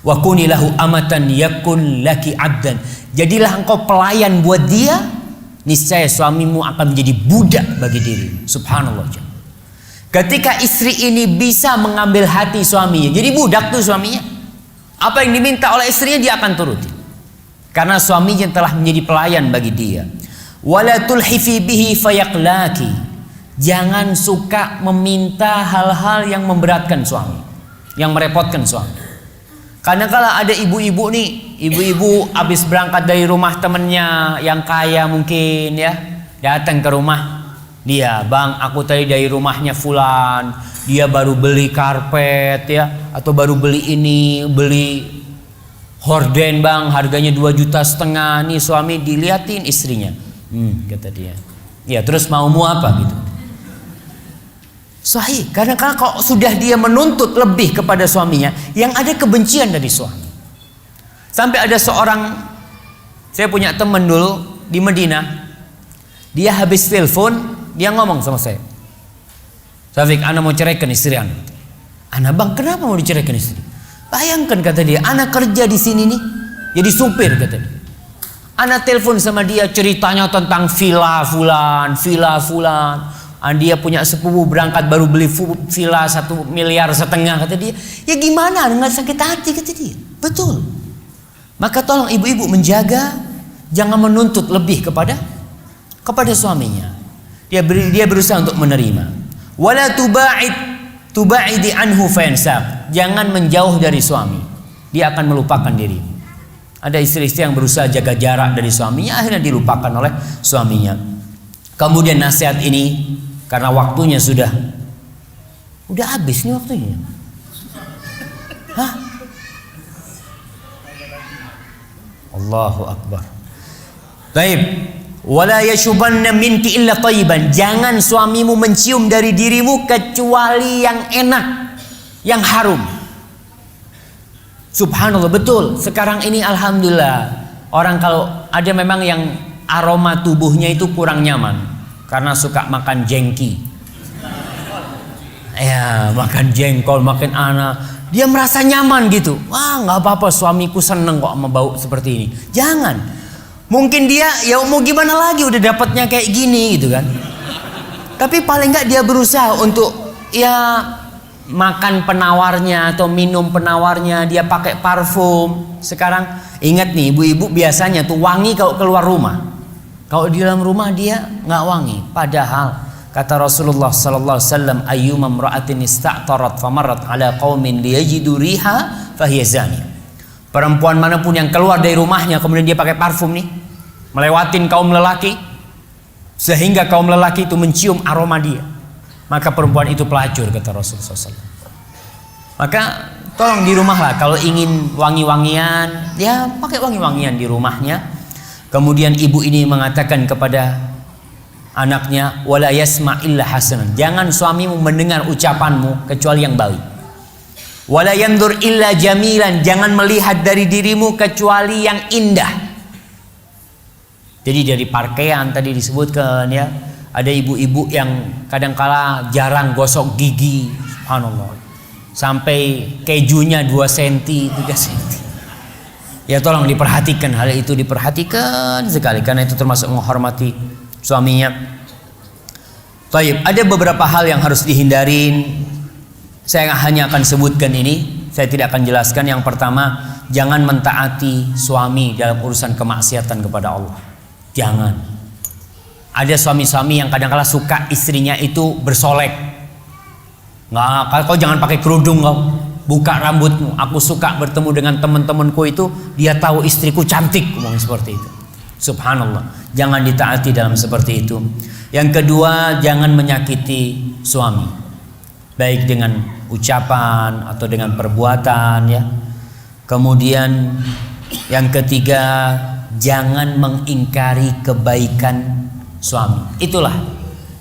Wa kuni lahu amatan yakun laki abdan. Jadilah engkau pelayan buat dia, niscaya suamimu akan menjadi budak bagi dirimu. Subhanallah. Ketika istri ini bisa mengambil hati suaminya, jadi budak tuh suaminya. Apa yang diminta oleh istrinya dia akan turuti, karena suaminya telah menjadi pelayan bagi dia. Wala tulhifi bihi fayaqlaki. Jangan suka meminta hal-hal yang memberatkan suami, yang merepotkan suami. Karena kalau ada ibu-ibu nih, ibu-ibu habis berangkat dari rumah temennya yang kaya mungkin ya, datang ke rumah dia, bang, aku tadi dari rumahnya fulan, dia baru beli karpet ya, atau baru beli ini, beli horden bang, harganya 2,5 juta. Nih suami diliatin istrinya, kata dia, ya terus maumu apa gitu. Sahih, karena kalau sudah dia menuntut lebih kepada suaminya, yang ada kebencian dari suami. Sampai ada seorang, saya punya teman dulu di Madinah, dia habis telepon, dia ngomong sama saya, Syafiq, ana mau ceraikan istri ana. Ana, bang, kenapa mau diceraikan istri? Bayangkan, kata dia, ana kerja di sini nih, jadi supir, kata dia. Ana telepon sama dia, ceritanya tentang villa fulan. Dia punya sepupu berangkat baru beli villa 1,5 miliar, kata dia. Ya gimana, nggak sakit hati, kata dia. Betul. Maka tolong ibu-ibu menjaga, jangan menuntut lebih kepada suaminya. Dia berusaha untuk menerima. Wala tubaidi anhu fayansab. Jangan menjauh dari suami, dia akan melupakan dirimu. Ada istri-istri yang berusaha jaga jarak dari suaminya, akhirnya dilupakan oleh suaminya. Kemudian nasihat ini, karena waktunya sudah habis nih waktunya. Hah? Allahu Akbar. Baik. Wala yashubanna minki illa thayyiban. Jangan suamimu mencium dari dirimu kecuali yang enak, yang harum. Subhanallah, betul. Sekarang ini alhamdulillah, orang kalau ada memang yang aroma tubuhnya itu kurang nyaman karena suka makan jengki. Ya, makan jengkol, makan anak. Dia merasa nyaman gitu. Wah, nggak apa-apa, suamiku seneng kok sama bau seperti ini. Jangan. Mungkin dia ya mau gimana lagi, udah dapatnya kayak gini gitu kan. Tapi paling nggak dia berusaha untuk ya makan penawarnya atau minum penawarnya, dia pakai parfum. Sekarang ingat nih, ibu-ibu biasanya tuh wangi kalau keluar rumah. Kalau di dalam rumah dia nggak wangi. Padahal kata Rasulullah sallallahu alaihi wasallam, ayyuma imra'atin ista'tarat famarrat ala qaumin liyajidu riha fahiya zaniyah. Perempuan manapun yang keluar dari rumahnya kemudian dia pakai parfum nih, melewatin kaum lelaki sehingga kaum lelaki itu mencium aroma dia, maka perempuan itu pelacur, kata Rasulullah SAW. Maka tolong di rumah lah, kalau ingin wangi-wangian ya pakai wangi-wangian di rumahnya. Kemudian ibu ini mengatakan kepada anaknya, wala yasma illa hasanan. Jangan suamimu mendengar ucapanmu kecuali yang baik. Wala yandur illa jamilan. Jangan melihat dari dirimu kecuali yang indah. Jadi dari pakaian tadi disebutkan ya, ada ibu-ibu yang kadangkala jarang gosok gigi, subhanallah, sampai kejunya 2 cm 3 cm. Ya tolong diperhatikan, hal itu diperhatikan sekali, karena itu termasuk menghormati suaminya. Baik, ada beberapa hal yang harus dihindarin. Saya hanya akan sebutkan ini, saya tidak akan jelaskan. Yang pertama, jangan mentaati suami dalam urusan kemaksiatan kepada Allah. Jangan. Ada suami-suami yang kadang-kala suka istrinya itu bersolek. Nggak, kau jangan pakai kerudung kau, buka rambutmu. Aku suka bertemu dengan teman-temanku itu, dia tahu istriku cantik, ngomong seperti itu. Subhanallah, jangan ditaati dalam seperti itu. Yang kedua, jangan menyakiti suami, baik dengan ucapan atau dengan perbuatan ya. Kemudian yang ketiga, jangan mengingkari kebaikan suami. Itulah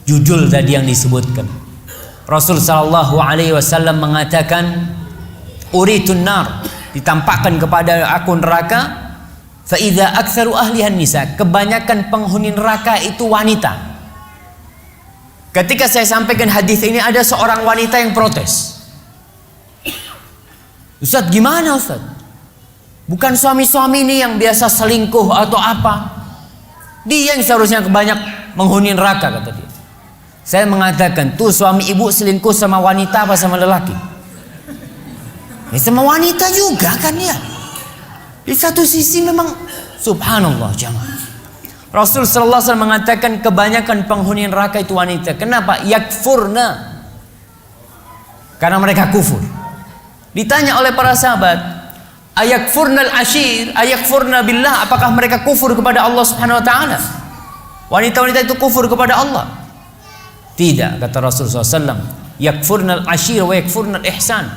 judul tadi yang disebutkan. Rasul sallallahu alaihi wasallam mengatakan, uritun nar, ditampakkan kepada aku neraka, fa idza aktsaru ahlihan nisa, kebanyakan penghuni neraka itu wanita. Ketika saya sampaikan hadis ini, ada seorang wanita yang protes. Ustaz, gimana Ustaz? Bukan suami-suami ini yang biasa selingkuh atau apa? Dia yang seharusnya banyak menghuni neraka, kata dia. Saya mengatakan, tuh suami ibu selingkuh sama wanita apa sama lelaki? Ya, sama wanita juga kan ya. Di satu sisi memang subhanallah jemaah. Rasul sallallahu alaihi wasallam mengatakan kebanyakan penghuni neraka itu wanita. Kenapa? Yakfurna. Karena mereka kufur. Ditanya oleh para sahabat, ayakfurnal ashir, ayakfurna billah, apakah mereka kufur kepada Allah Subhanahu wa taala? Wanita-wanita itu kufur kepada Allah? Tidak, kata Rasul SAW. Yakfurnal ashir wa yakfurnal ihsan.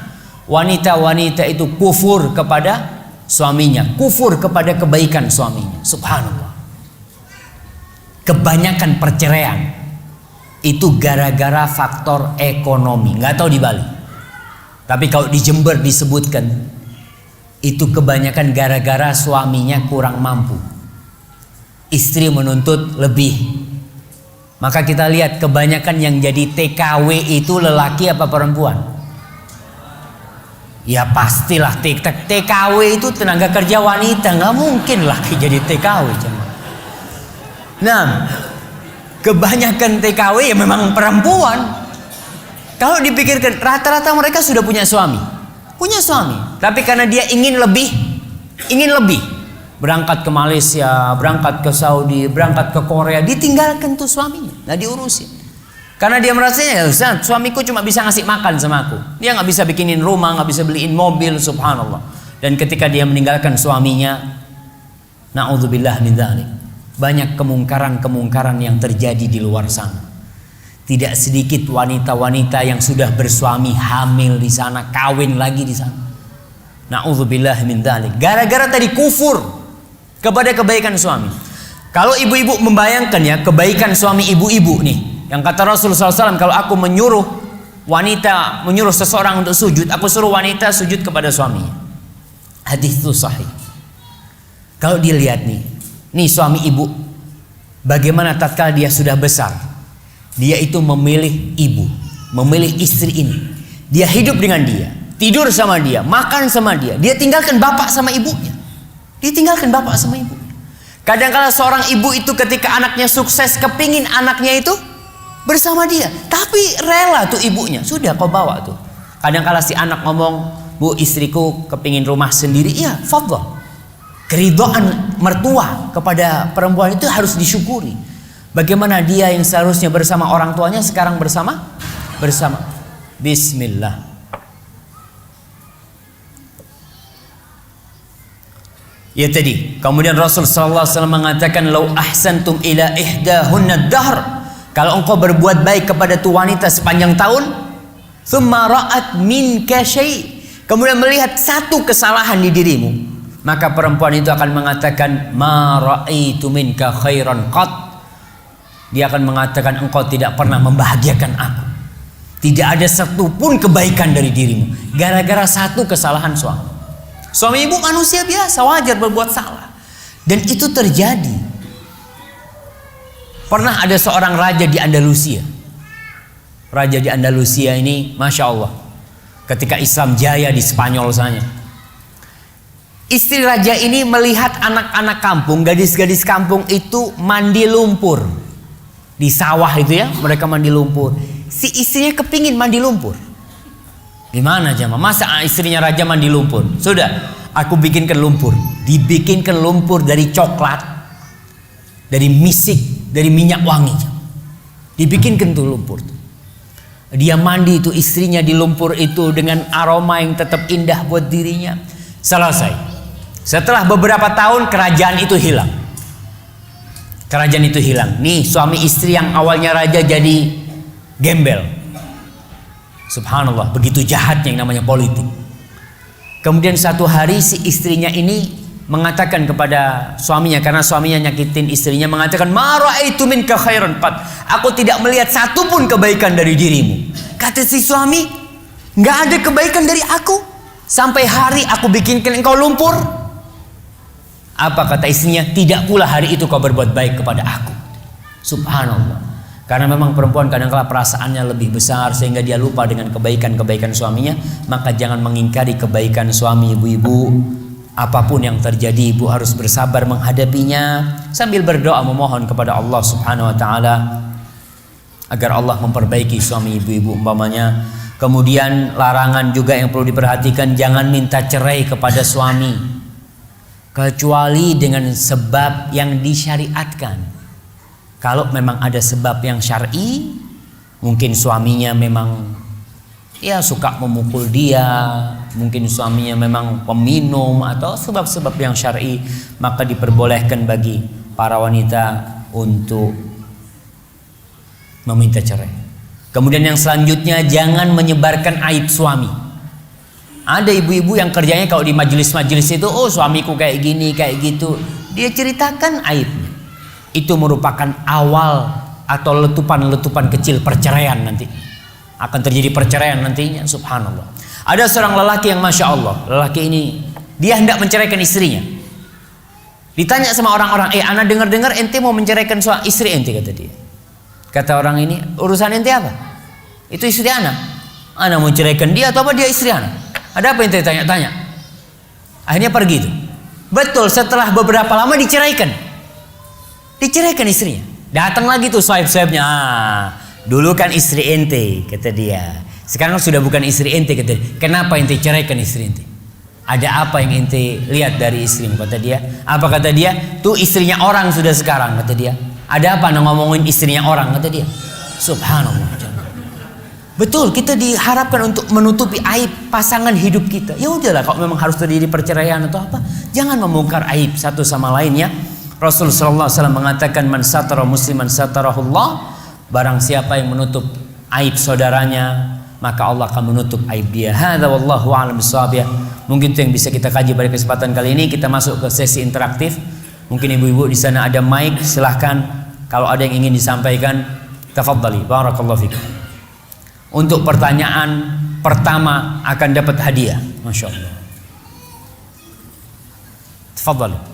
Wanita-wanita itu kufur kepada suaminya, kufur kepada kebaikan suaminya. Subhanallah. Kebanyakan perceraian itu gara-gara faktor ekonomi. Nggak tahu di Bali, tapi kalau di Jember disebutkan itu kebanyakan gara-gara suaminya kurang mampu, istri menuntut lebih. Maka kita lihat kebanyakan yang jadi TKW itu lelaki apa perempuan? Ya pastilah TKW itu tenaga kerja wanita, nggak mungkin laki jadi TKW. Nah, kebanyakan TKW ya memang perempuan. Kalau dipikirkan, rata-rata mereka sudah punya suami, tapi karena dia ingin lebih, berangkat ke Malaysia, berangkat ke Saudi, berangkat ke Korea, ditinggalkan tuh suaminya, nggak diurusin. Karena dia merasanya, ya Ustaz, suamiku cuma bisa ngasih makan sama aku, dia nggak bisa bikinin rumah, nggak bisa beliin mobil, subhanallah. Dan ketika dia meninggalkan suaminya, na'udzubillah min dzalik, banyak kemungkaran-kemungkaran yang terjadi di luar sana. Tidak sedikit wanita-wanita yang sudah bersuami hamil di sana, kawin lagi di sana. Na'udzubillah min dzalik, gara-gara tadi kufur kepada kebaikan suami. Kalau ibu-ibu membayangkan ya kebaikan suami ibu-ibu nih, yang kata Rasulullah SAW, kalau aku menyuruh seseorang untuk sujud, aku suruh wanita sujud kepada suaminya. Hadis itu sahih. Kalau dilihat nih suami ibu, bagaimana tatkala dia sudah besar, dia itu memilih ibu, memilih istri ini. Dia hidup dengan dia, tidur sama dia, makan sama dia. Dia tinggalkan bapak sama ibunya. Kadang-kala seorang ibu itu ketika anaknya sukses, kepingin anaknya itu bersama dia, tapi rela tuh ibunya, sudah kau bawa tuh. Kadang-kala si anak ngomong, bu istriku kepingin rumah sendiri, iya fadhal. Keridhaan mertua kepada perempuan itu harus disyukuri. Bagaimana dia yang seharusnya bersama orang tuanya sekarang bersama Bismillah. Ya tadi, kemudian Rasul sallallahu alaihi wasallam mengatakan, "Lau ahsantum ila ihdahunna dahr." Kalau engkau berbuat baik kepada tu wanita sepanjang tahun, thumma ra'at minka syai', kemudian melihat satu kesalahan di dirimu, maka perempuan itu akan mengatakan, "Ma ra'aitu minka khairan qat." Dia akan mengatakan, engkau tidak pernah membahagiakan aku. Tidak ada satu pun kebaikan dari dirimu, gara-gara satu kesalahan suami. Suami ibu manusia biasa, wajar berbuat salah. Dan itu terjadi. Pernah ada seorang raja di Andalusia. Raja di Andalusia ini, Masya Allah, ketika Islam jaya di Spanyol sana, istri raja ini melihat anak-anak kampung, gadis-gadis kampung itu mandi lumpur di sawah itu ya, mereka mandi lumpur. Si istrinya kepingin mandi lumpur. Gimana jemaah? Masa istrinya raja mandi lumpur? Sudah, aku bikinkan lumpur. Dibikinkan lumpur dari coklat, dari misik, dari minyak wangi. Dibikinkan tuh lumpur. Dia mandi itu istrinya di lumpur itu dengan aroma yang tetap indah buat dirinya. Selesai. Setelah beberapa tahun kerajaan itu hilang. kerajaan itu hilang. Nih suami istri yang awalnya raja jadi gembel. Subhanallah, begitu jahatnya yang namanya politik. Kemudian satu hari si istrinya ini mengatakan kepada suaminya, karena suaminya nyakitin istrinya, mengatakan, "Ma ra'aitu minka khairan qat." Aku tidak melihat satu pun kebaikan dari dirimu. Kata si suami, nggak ada kebaikan dari aku. Sampai hari aku bikinkan engkau lumpur. Apa kata istrinya? Tidak pula hari itu kau berbuat baik kepada aku. Subhanallah. Karena memang perempuan kadang-kala perasaannya lebih besar sehingga dia lupa dengan kebaikan-kebaikan suaminya. Maka jangan mengingkari kebaikan suami, ibu-ibu. Apapun yang terjadi, ibu harus bersabar menghadapinya sambil berdoa memohon kepada Allah Subhanahu wa taala agar Allah memperbaiki suami ibu-ibu umpamanya. Kemudian larangan juga yang perlu diperhatikan, jangan minta cerai kepada suami kecuali dengan sebab yang disyariatkan. Kalau memang ada sebab yang syar'i, mungkin suaminya memang ya suka memukul dia, mungkin suaminya memang peminum atau sebab-sebab yang syar'i, maka diperbolehkan bagi para wanita untuk meminta cerai. Kemudian yang selanjutnya, jangan menyebarkan aib suami. Ada ibu-ibu yang kerjanya kalau di majelis-majelis itu, oh suamiku kayak gini, kayak gitu. Dia ceritakan aibnya. Itu merupakan awal atau letupan-letupan kecil perceraian nanti. Akan terjadi perceraian nantinya, subhanallah. Ada seorang lelaki yang Masya Allah, lelaki ini dia hendak menceraikan istrinya. Ditanya sama orang-orang, ana dengar-dengar ente mau menceraikan istri ente, kata dia. Kata orang ini, urusan ente apa? Itu istri ana mau ceraikan dia atau apa dia istri ana? Ada apa ente tanya-tanya? Akhirnya pergi itu. Betul, setelah beberapa lama diceraikan istrinya. Datang lagi tuh swipe-nya. Dulu kan istri ente, kata dia. Sekarang sudah bukan istri ente, kata dia. Kenapa ente ceraikan istri ente? Ada apa yang ente lihat dari istrimu, kata dia. Apa kata dia? Tuh istrinya orang sudah sekarang, kata dia. Ada apa ngomongin istrinya orang, kata dia. Subhanallah. Betul, kita diharapkan untuk menutupi aib pasangan hidup kita. Ya udahlah, kalau memang harus terjadi perceraian atau apa, jangan membongkar aib satu sama lainnya. Rasul sallallahu alaihi wasallam mengatakan, "Man satara musliman satarahullah." Barang siapa yang menutup aib saudaranya, maka Allah akan menutup aib dia. Hadza wallahu a'lam bissawab. Mungkin itu yang bisa kita kaji pada kesempatan kali ini. Kita masuk ke sesi interaktif. Mungkin ibu-ibu di sana ada mic, silahkan kalau ada yang ingin disampaikan, tafadhali. Barakallahu fikum. Untuk pertanyaan pertama akan dapat hadiah. Masya Allah. Tafadhali.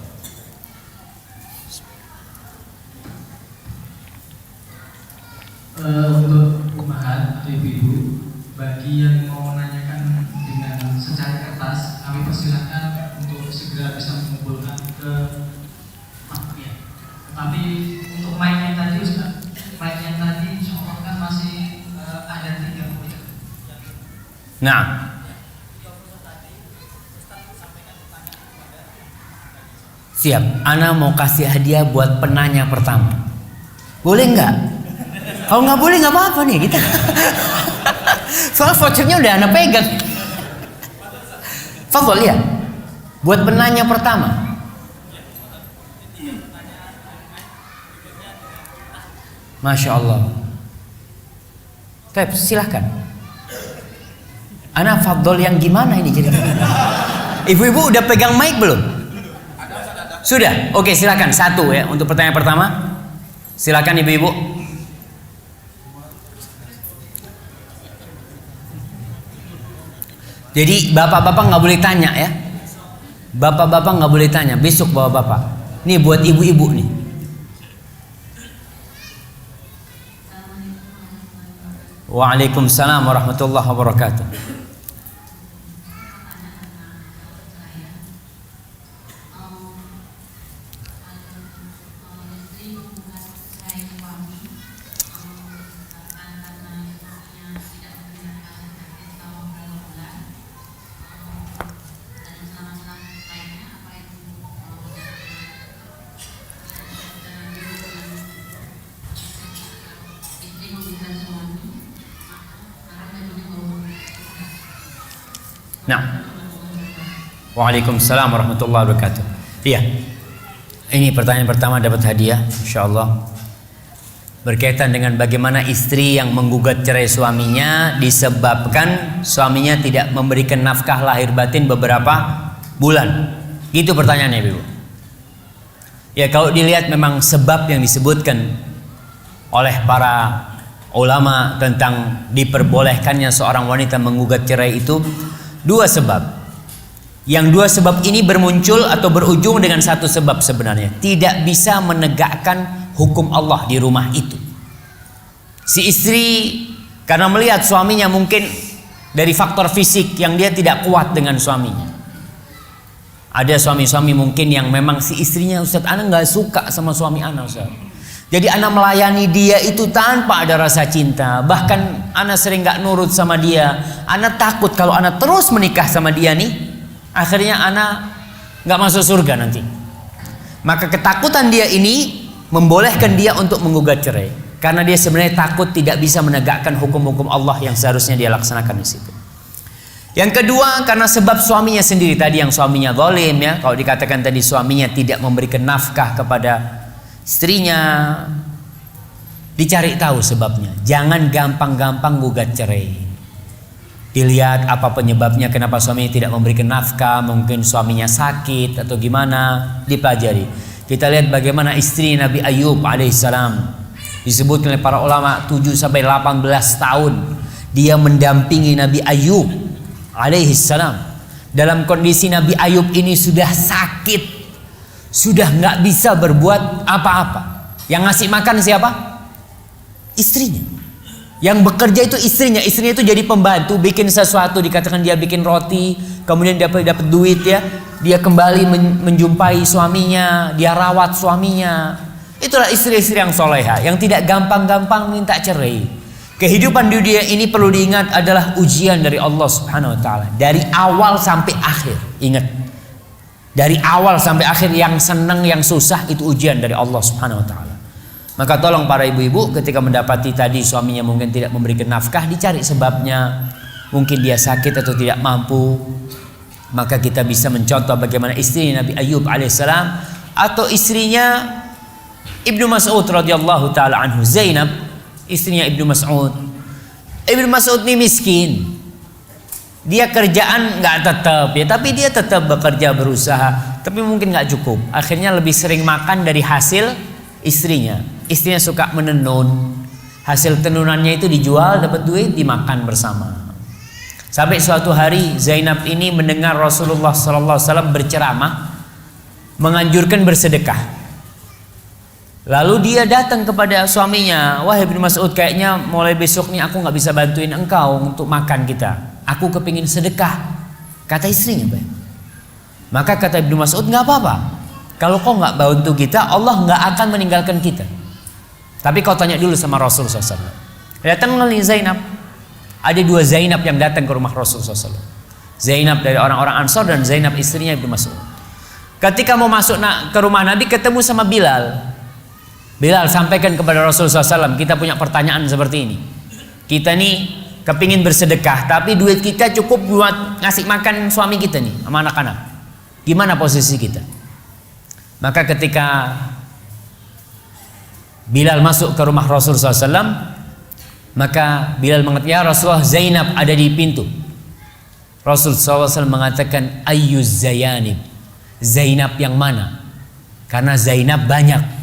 Untuk ummahat atau ibu-ibu, bagi yang mau menanyakan dengan secara kertas, kami persilakan untuk segera bisa mengumpulkan ke paknya. Tapi untuk mic yang tadi, Ustaz, mic yang tadi insya Allah kan masih ada 3. Nah, siap. Ana mau kasih hadiah buat penanya pertama. Boleh nggak? Kalau nggak boleh nggak apa-apa nih kita. Soal vouchernya udah ana pegang. Fadhol ya. Buat penanya pertama. Masya Allah. Tep, silahkan. Ana fadhol yang gimana ini jadi? Ibu-ibu udah pegang mic belum? Sudah. Oke, silakan satu ya untuk pertanyaan pertama. Silakan ibu-ibu. Jadi bapak-bapak nggak boleh tanya ya. Bapak-bapak nggak boleh tanya. Besok bapak-bapak. Nih buat ibu-ibu nih. Waalaikumsalam warahmatullahi wabarakatuh. Nah, waalaikumsalam warahmatullahi wabarakatuh. Iya. Ini pertanyaan pertama dapat hadiah, insyaallah. Berkaitan dengan bagaimana istri yang menggugat cerai suaminya disebabkan suaminya tidak memberikan nafkah lahir batin beberapa bulan. Gitu pertanyaannya, Ibu. Ya, kalau dilihat memang sebab yang disebutkan oleh para ulama tentang diperbolehkannya seorang wanita menggugat cerai itu dua sebab. Yang dua sebab ini bermuncul atau berujung dengan satu sebab sebenarnya. Tidak bisa menegakkan hukum Allah di rumah itu. Si istri karena melihat suaminya mungkin dari faktor fisik yang dia tidak kuat dengan suaminya. Ada suami-suami mungkin yang memang si istrinya, Ustaz, ana nggak suka sama suami ana, Ustaz. Jadi ana melayani dia itu tanpa ada rasa cinta. Bahkan ana sering nggak nurut sama dia. Ana takut kalau ana terus menikah sama dia nih, akhirnya ana nggak masuk surga nanti. Maka ketakutan dia ini membolehkan dia untuk menggugat cerai, karena dia sebenarnya takut tidak bisa menegakkan hukum-hukum Allah yang seharusnya dia laksanakan di situ. Yang kedua, karena sebab suaminya sendiri tadi, yang suaminya zalim, ya. Kalau dikatakan tadi suaminya tidak memberikan nafkah kepada istrinya, dicari tahu sebabnya. Jangan gampang-gampang gugat cerai. Dilihat apa penyebabnya, kenapa suaminya tidak memberikan nafkah, mungkin suaminya sakit atau gimana, dipelajari. Kita lihat bagaimana istri Nabi Ayub alaihissalam, disebut oleh para ulama 7-18 tahun dia mendampingi Nabi Ayub alaihissalam. Dalam kondisi Nabi Ayub ini sudah sakit, sudah nggak bisa berbuat apa-apa. Yang ngasih makan siapa? Istrinya. Yang bekerja itu istrinya. Istrinya itu jadi pembantu, bikin sesuatu, dikatakan dia bikin roti, kemudian dapat duit, ya. Dia kembali menjumpai suaminya, dia rawat suaminya. Itulah istri-istri yang soleha, yang tidak gampang-gampang minta cerai. Kehidupan di dunia ini perlu diingat adalah ujian dari Allah Subhanahu wa taala. Dari awal sampai akhir. Ingat. Dari awal sampai akhir, yang senang, yang susah, itu ujian dari Allah Subhanahu wa taala. Maka tolong para ibu-ibu, ketika mendapati tadi suaminya mungkin tidak memberikan nafkah, dicari sebabnya. Mungkin dia sakit atau tidak mampu. Maka kita bisa mencontoh bagaimana istri Nabi Ayub alaihissalam atau istrinya Ibnu Mas'ud radhiyallahu taala anhu, Zainab, istrinya Ibnu Mas'ud. Ibnu Mas'ud ini miskin. Dia kerjaan nggak tetap, ya, tapi dia tetap bekerja, berusaha, tapi mungkin nggak cukup. Akhirnya lebih sering makan dari hasil istrinya. Istrinya suka menenun. Hasil tenunannya itu dijual, dapat duit, dimakan bersama. Sampai suatu hari Zainab ini mendengar Rasulullah SAW berceramah menganjurkan bersedekah. Lalu dia datang kepada suaminya, wahai Ibnu Mas'ud, kayaknya mulai besok nih aku nggak bisa bantuin engkau untuk makan kita. Aku kepingin sedekah. Kata istrinya, Pak. Maka kata Ibnu Mas'ud, nggak apa-apa. Kalau kau nggak bantu kita, Allah nggak akan meninggalkan kita. Tapi kau tanya dulu sama Rasul SAW. Datang lagi Zainab. Ada dua Zainab yang datang ke rumah Rasul SAW. Zainab dari orang-orang Ansor dan Zainab istrinya Ibnu Mas'ud. Ketika mau masuk ke rumah Nabi, ketemu sama Bilal. Bilal, sampaikan kepada Rasul SAW, kita punya pertanyaan seperti ini. Kita nih kepingin bersedekah, tapi duit kita cukup buat ngasih makan suami kita nih sama anak-anak. Gimana posisi kita? Maka ketika Bilal masuk ke rumah Rasul SAW, maka Bilal mengatakan, ya Rasulullah, Zainab ada di pintu. Rasul SAW mengatakan, ayyuz zayanib, Zainab yang mana? Karena Zainab banyak.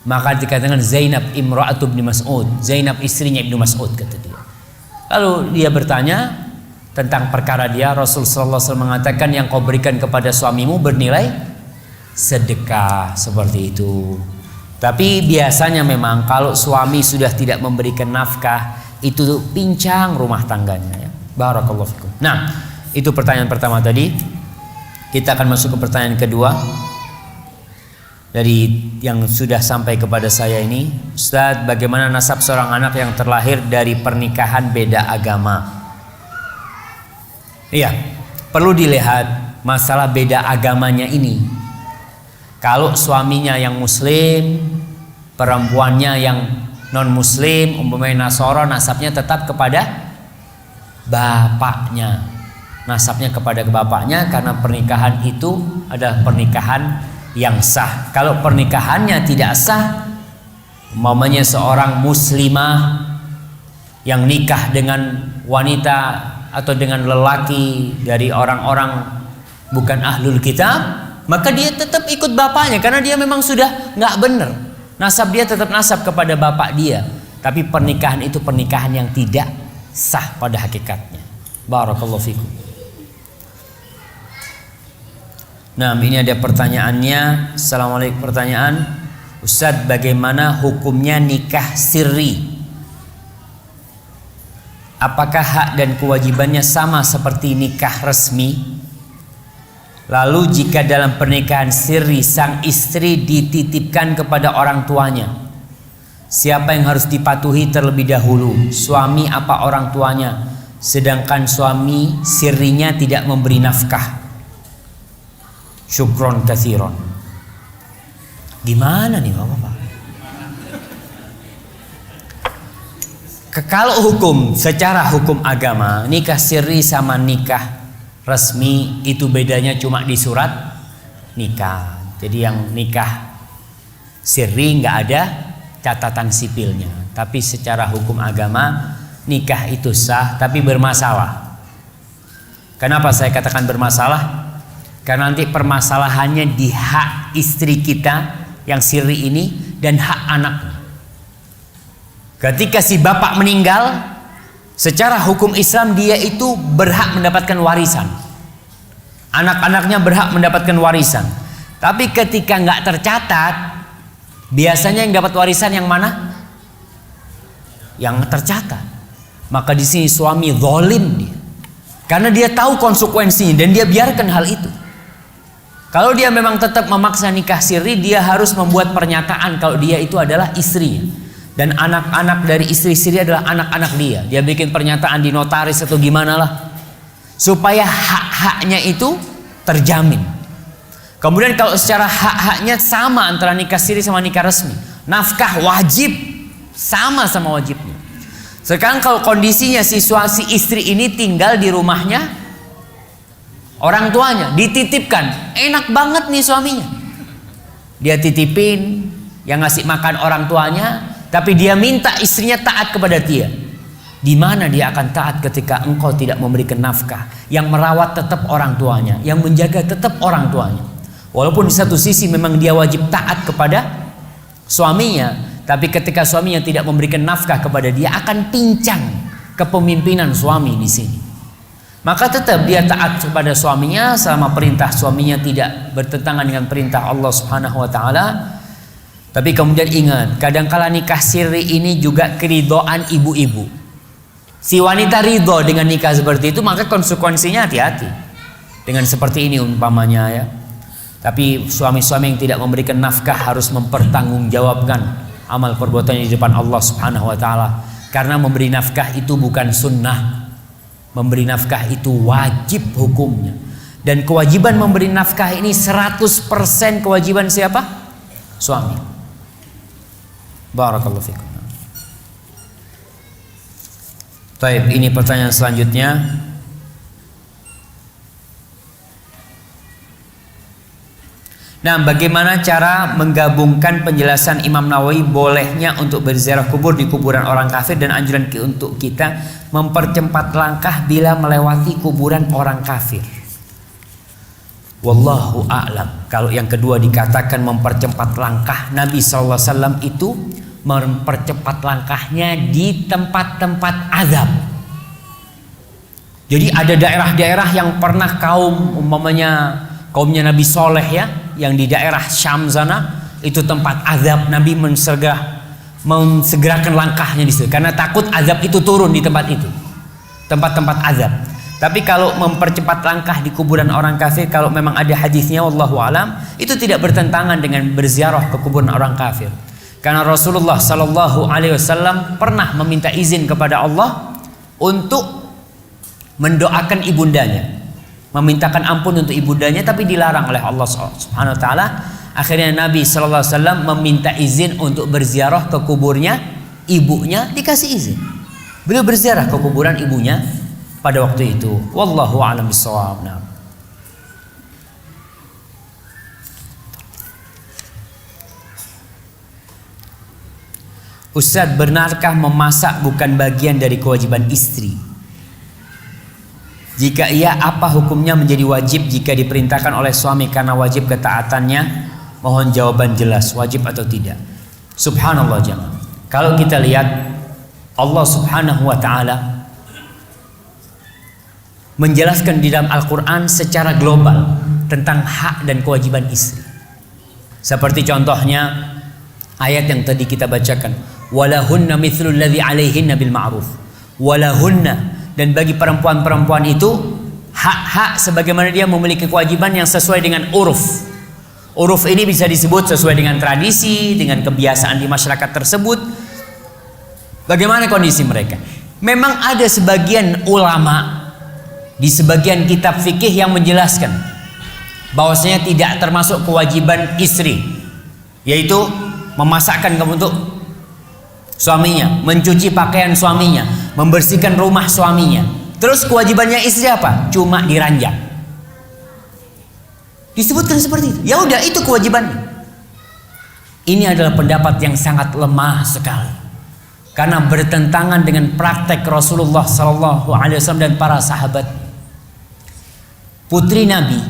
Maka dikatakan Zainab imra'atu Ibnu Mas'ud, Zainab istrinya Ibnu Mas'ud, kata dia. Lalu dia bertanya tentang perkara dia. Rasul SAW mengatakan, yang kau berikan kepada suamimu bernilai sedekah, seperti itu. Tapi biasanya memang kalau suami sudah tidak memberikan nafkah, itu pincang rumah tangganya, ya. Barakallahu fikum. Nah, itu pertanyaan pertama tadi. Kita akan masuk ke pertanyaan kedua dari yang sudah sampai kepada saya ini. Ustaz, bagaimana nasab seorang anak yang terlahir dari pernikahan beda agama? Iya, perlu dilihat masalah beda agamanya ini. Kalau suaminya yang muslim, perempuannya yang non muslim, umpamanya Nasara, nasabnya tetap kepada bapaknya. Nasabnya kepada bapaknya, karena pernikahan itu adalah pernikahan yang sah. Kalau pernikahannya tidak sah, umpamanya seorang muslimah yang nikah dengan wanita atau dengan lelaki dari orang-orang bukan ahlul kitab, maka dia tetap ikut bapaknya karena dia memang sudah nggak benar. Nasab dia tetap nasab kepada bapak dia. Tapi pernikahan itu pernikahan yang tidak sah pada hakikatnya. Barakallahu fikum. Nah, ini ada pertanyaannya. Assalamualaikum. Pertanyaan, Ustadz, bagaimana hukumnya nikah sirri? Apakah hak dan kewajibannya sama seperti nikah resmi? Lalu jika dalam pernikahan sirri sang istri dititipkan kepada orang tuanya, siapa yang harus dipatuhi terlebih dahulu? Suami apa orang tuanya? Sedangkan suami sirrinya tidak memberi nafkah. Syukron katsiron. Gimana nih Bapak? Kalau hukum, secara hukum agama, nikah sirri sama nikah resmi itu bedanya cuma di surat nikah. Jadi yang nikah sirri nggak ada catatan sipilnya. Tapi secara hukum agama nikah itu sah tapi bermasalah. Kenapa saya katakan bermasalah? Karena nanti permasalahannya di hak istri kita yang sirri ini dan hak anaknya. Ketika si bapak meninggal, secara hukum Islam dia itu berhak mendapatkan warisan. Anak-anaknya berhak mendapatkan warisan. Tapi ketika nggak tercatat, biasanya yang dapat warisan yang mana? Yang tercatat. Maka di sini suami zalim dia. Karena dia tahu konsekuensinya dan dia biarkan hal itu. Kalau dia memang tetap memaksa nikah sirri, dia harus membuat pernyataan kalau dia itu adalah istrinya. Dan anak-anak dari istri sirri adalah anak-anak dia. Dia bikin pernyataan di notaris atau gimana lah. Supaya hak-haknya itu terjamin. Kemudian kalau secara hak-haknya sama antara nikah sirri sama nikah resmi. Nafkah wajib. Sama-sama wajibnya. Sekarang kalau kondisinya si istri ini tinggal di rumahnya orang tuanya, dititipkan. Enak banget nih suaminya. Dia titipin, yang ngasih makan orang tuanya, tapi dia minta istrinya taat kepada dia. Di mana dia akan taat ketika engkau tidak memberikan nafkah? Yang merawat tetap orang tuanya, yang menjaga tetap orang tuanya. Walaupun di satu sisi memang dia wajib taat kepada suaminya, tapi ketika suaminya tidak memberikan nafkah kepada dia, akan pincang kepemimpinan suami di sini. Maka tetap dia taat kepada suaminya selama perintah suaminya tidak bertentangan dengan perintah Allah Subhanahu wa taala. Tapi kemudian ingat, kadangkala nikah sirri ini juga keridhaan ibu-ibu. Si wanita ridho dengan nikah seperti itu, maka konsekuensinya hati-hati. Dengan seperti ini umpamanya ya. Tapi suami-suami yang tidak memberikan nafkah harus mempertanggungjawabkan amal perbuatannya di depan Allah Subhanahu wa taala. Karena memberi nafkah itu bukan sunnah. Memberi nafkah itu wajib hukumnya. Dan kewajiban memberi nafkah ini 100% kewajiban siapa? Suami. Barakallahu fikum. Baik, ini pertanyaan selanjutnya. Nah, bagaimana cara menggabungkan penjelasan Imam Nawawi bolehnya untuk berziarah kubur di kuburan orang kafir dan anjuran untuk kita mempercepat langkah bila melewati kuburan orang kafir? Wallahu a'lam. Kalau yang kedua dikatakan mempercepat langkah, Nabi SAW itu mempercepat langkahnya di tempat-tempat azab. Jadi ada daerah-daerah yang pernah kaumnya Nabi Soleh ya, yang di daerah Syam sana itu tempat azab. Nabi mensegerakan langkahnya di situ karena takut azab itu turun di tempat itu, tempat-tempat azab. Tapi kalau mempercepat langkah di kuburan orang kafir, kalau memang ada hadisnya, wallahu alam, itu tidak bertentangan dengan berziarah ke kuburan orang kafir. Karena Rasulullah Sallallahu Alaihi Wasallam pernah meminta izin kepada Allah untuk mendoakan ibundanya, memintakan ampun untuk ibundanya, tapi dilarang oleh Allah Subhanahu Wa Taala. Akhirnya Nabi Sallallahu Alaihi Wasallam meminta izin untuk berziarah ke kuburnya ibunya, dikasih izin. Beliau berziarah ke kuburan ibunya pada waktu itu. Wallahu a'lam bishawab. Ustadz, benarkah memasak bukan bagian dari kewajiban istri? Jika iya, apa hukumnya menjadi wajib jika diperintahkan oleh suami karena wajib ketaatannya? Mohon jawaban jelas, wajib atau tidak. Subhanallah jemaah. Kalau kita lihat Allah Subhanahu wa taala menjelaskan di dalam Al-Qur'an secara global tentang hak dan kewajiban istri. Seperti contohnya ayat yang tadi kita bacakan, walahunna mithlul ladzi 'alaihinna bil ma'ruf. Walahunna, dan bagi perempuan-perempuan itu hak-hak sebagaimana dia memiliki kewajiban yang sesuai dengan uruf. Uruf ini bisa disebut sesuai dengan tradisi, dengan kebiasaan di masyarakat tersebut. Bagaimana kondisi mereka? Memang ada sebagian ulama di sebagian kitab fikih yang menjelaskan bahwasanya tidak termasuk kewajiban istri, yaitu memasakkan untuk suaminya, mencuci pakaian suaminya, membersihkan rumah suaminya. Terus kewajibannya istri apa? Cuma diranjang. Disebutkan seperti itu. Ya udah, itu kewajibannya. Ini adalah pendapat yang sangat lemah sekali, karena bertentangan dengan praktek Rasulullah SAW dan para sahabat. Putri Nabi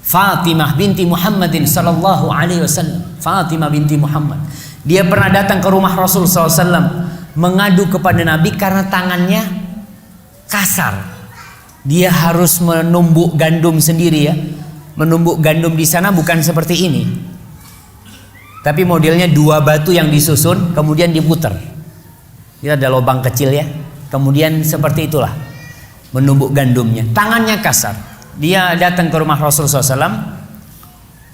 Fatimah binti Muhammadin SAW, Fatimah binti Muhammad, dia pernah datang ke rumah Rasul SAW mengadu kepada Nabi karena tangannya kasar. Dia harus menumbuk gandum sendiri ya. Menumbuk gandum di sana bukan seperti ini, tapi modelnya dua batu yang disusun kemudian diputar. Ini ada lubang kecil ya. Kemudian seperti itulah menumbuk gandumnya. Tangannya kasar. Dia datang ke rumah Rasul SAW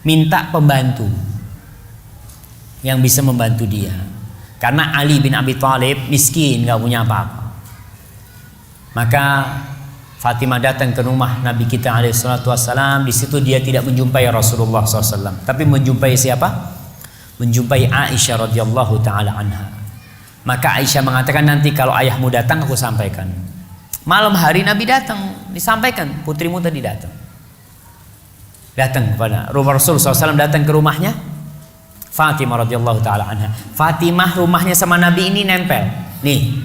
minta pembantu yang bisa membantu dia, karena Ali bin Abi Thalib miskin, gak punya apa-apa. Maka Fatimah datang ke rumah Nabi kita alaihissalam. Di situ dia tidak menjumpai Rasulullah SAW, tapi menjumpai siapa? Menjumpai Aisyah radhiyallahu taala anha. Maka Aisyah mengatakan, nanti kalau ayahmu datang aku sampaikan. Malam hari Nabi datang, disampaikan, putrimu tadi datang. Datang kepada rumah Rasul SAW, datang ke rumahnya Fatimah radhiyallahu taala anha. Fatimah rumahnya sama Nabi ini nempel, nih,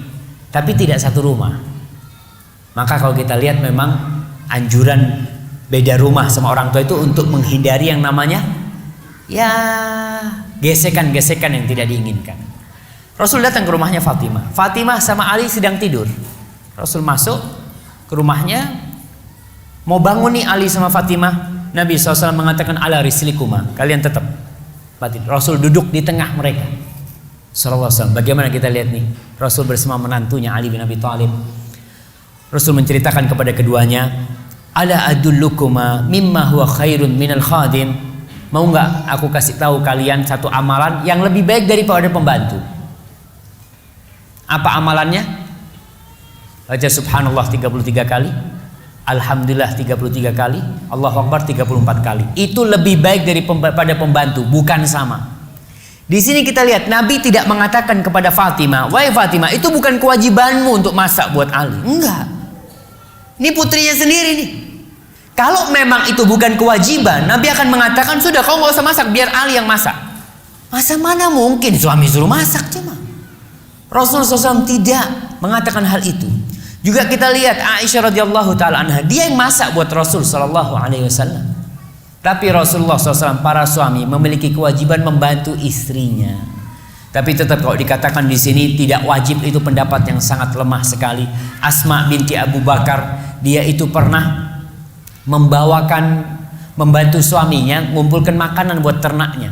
tapi tidak satu rumah. Maka kalau kita lihat memang anjuran beda rumah sama orang tua itu untuk menghindari yang namanya ya gesekan-gesekan yang tidak diinginkan. Rasul datang ke rumahnya Fatimah. Fatimah sama Ali sedang tidur. Rasul masuk ke rumahnya, mau bangun nih Ali sama Fatimah. Nabi SAW mengatakan ala rislikuma, kalian tetap. Rasul duduk di tengah mereka. Sallallahu alaihi wasallam. Bagaimana kita lihat nih, Rasul bersama menantunya Ali bin Abi Thalib. Rasul menceritakan kepada keduanya, ala adullukuma mimma huwa khairun minal khadim. Mau nggak aku kasih tahu kalian satu amalan yang lebih baik daripada pembantu? Apa amalannya? Baca subhanallah 33 kali, alhamdulillah 33 kali, Allahu akbar 34 kali. Itu lebih baik daripada pembantu, bukan sama. Di sini kita lihat Nabi tidak mengatakan kepada Fatimah, wahai Fatimah, itu bukan kewajibanmu untuk masak buat Ali. Enggak. Ini putrinya sendiri nih. Kalau memang itu bukan kewajiban, Nabi akan mengatakan, sudah kau nggak usah masak, biar Ali yang masak. Masa mana mungkin suami suruh masak cuma. Rasulullah SAW tidak mengatakan hal itu. Juga kita lihat Aisyah radhiyallahu taala anha, dia yang masak buat Rasul sallallahu alaihi wasallam. Tapi Rasulullah SAW, para suami memiliki kewajiban membantu istrinya. Tapi tetap kalau dikatakan di sini tidak wajib, itu pendapat yang sangat lemah sekali. Asma binti Abu Bakar, dia itu pernah membantu suaminya mengumpulkan makanan buat ternaknya.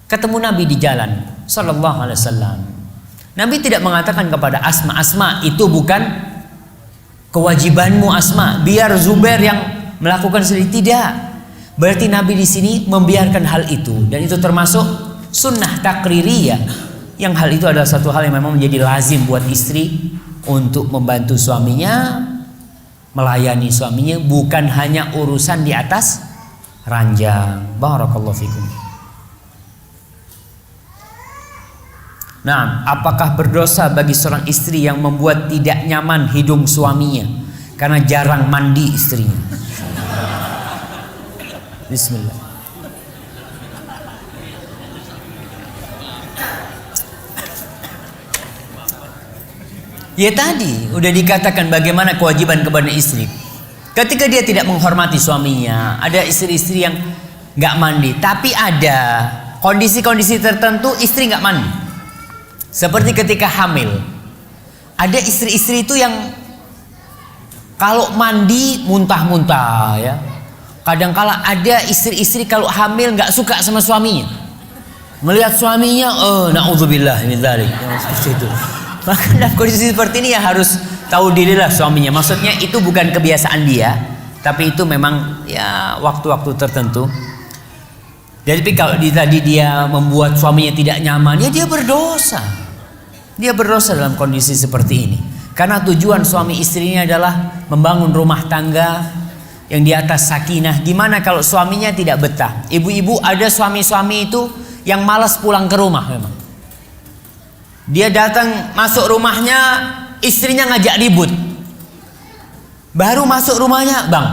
Ketemu Nabi di jalan sallallahu alaihi wasallam. Nabi tidak mengatakan kepada Asma, Asma itu bukan kewajibanmu Asma, biar Zubair yang melakukan sendiri. Tidak. Berarti Nabi di sini membiarkan hal itu, dan itu termasuk sunnah takririyah, yang hal itu adalah satu hal yang memang menjadi lazim buat istri untuk membantu suaminya, melayani suaminya, bukan hanya urusan di atas ranjang. Barakallahu fikum. Nah, apakah berdosa bagi seorang istri yang membuat tidak nyaman hidung suaminya karena jarang mandi istrinya? Bismillah. Ya tadi udah dikatakan bagaimana kewajiban kepada istri. Ketika dia tidak menghormati suaminya, ada istri-istri yang nggak mandi, tapi ada kondisi-kondisi tertentu istri nggak mandi. Seperti ketika hamil, ada istri-istri itu yang kalau mandi muntah-muntah ya. Kadang-kala ada istri-istri kalau hamil nggak suka sama suaminya. Melihat suaminya, naudzubillah min dzalik. Seperti itu. Maka dalam kondisi seperti ini ya harus tahu dirilah suaminya. Maksudnya itu bukan kebiasaan dia, tapi itu memang ya waktu-waktu tertentu. Jadi kalau tadi dia membuat suaminya tidak nyaman, ya dia berdosa. Dia berdosa dalam kondisi seperti ini. Karena tujuan suami istrinya adalah membangun rumah tangga yang di atas sakinah. Gimana kalau suaminya tidak betah? Ibu-ibu ada suami-suami itu yang malas pulang ke rumah memang. Dia datang masuk rumahnya, istrinya ngajak ribut. Baru masuk rumahnya, bang,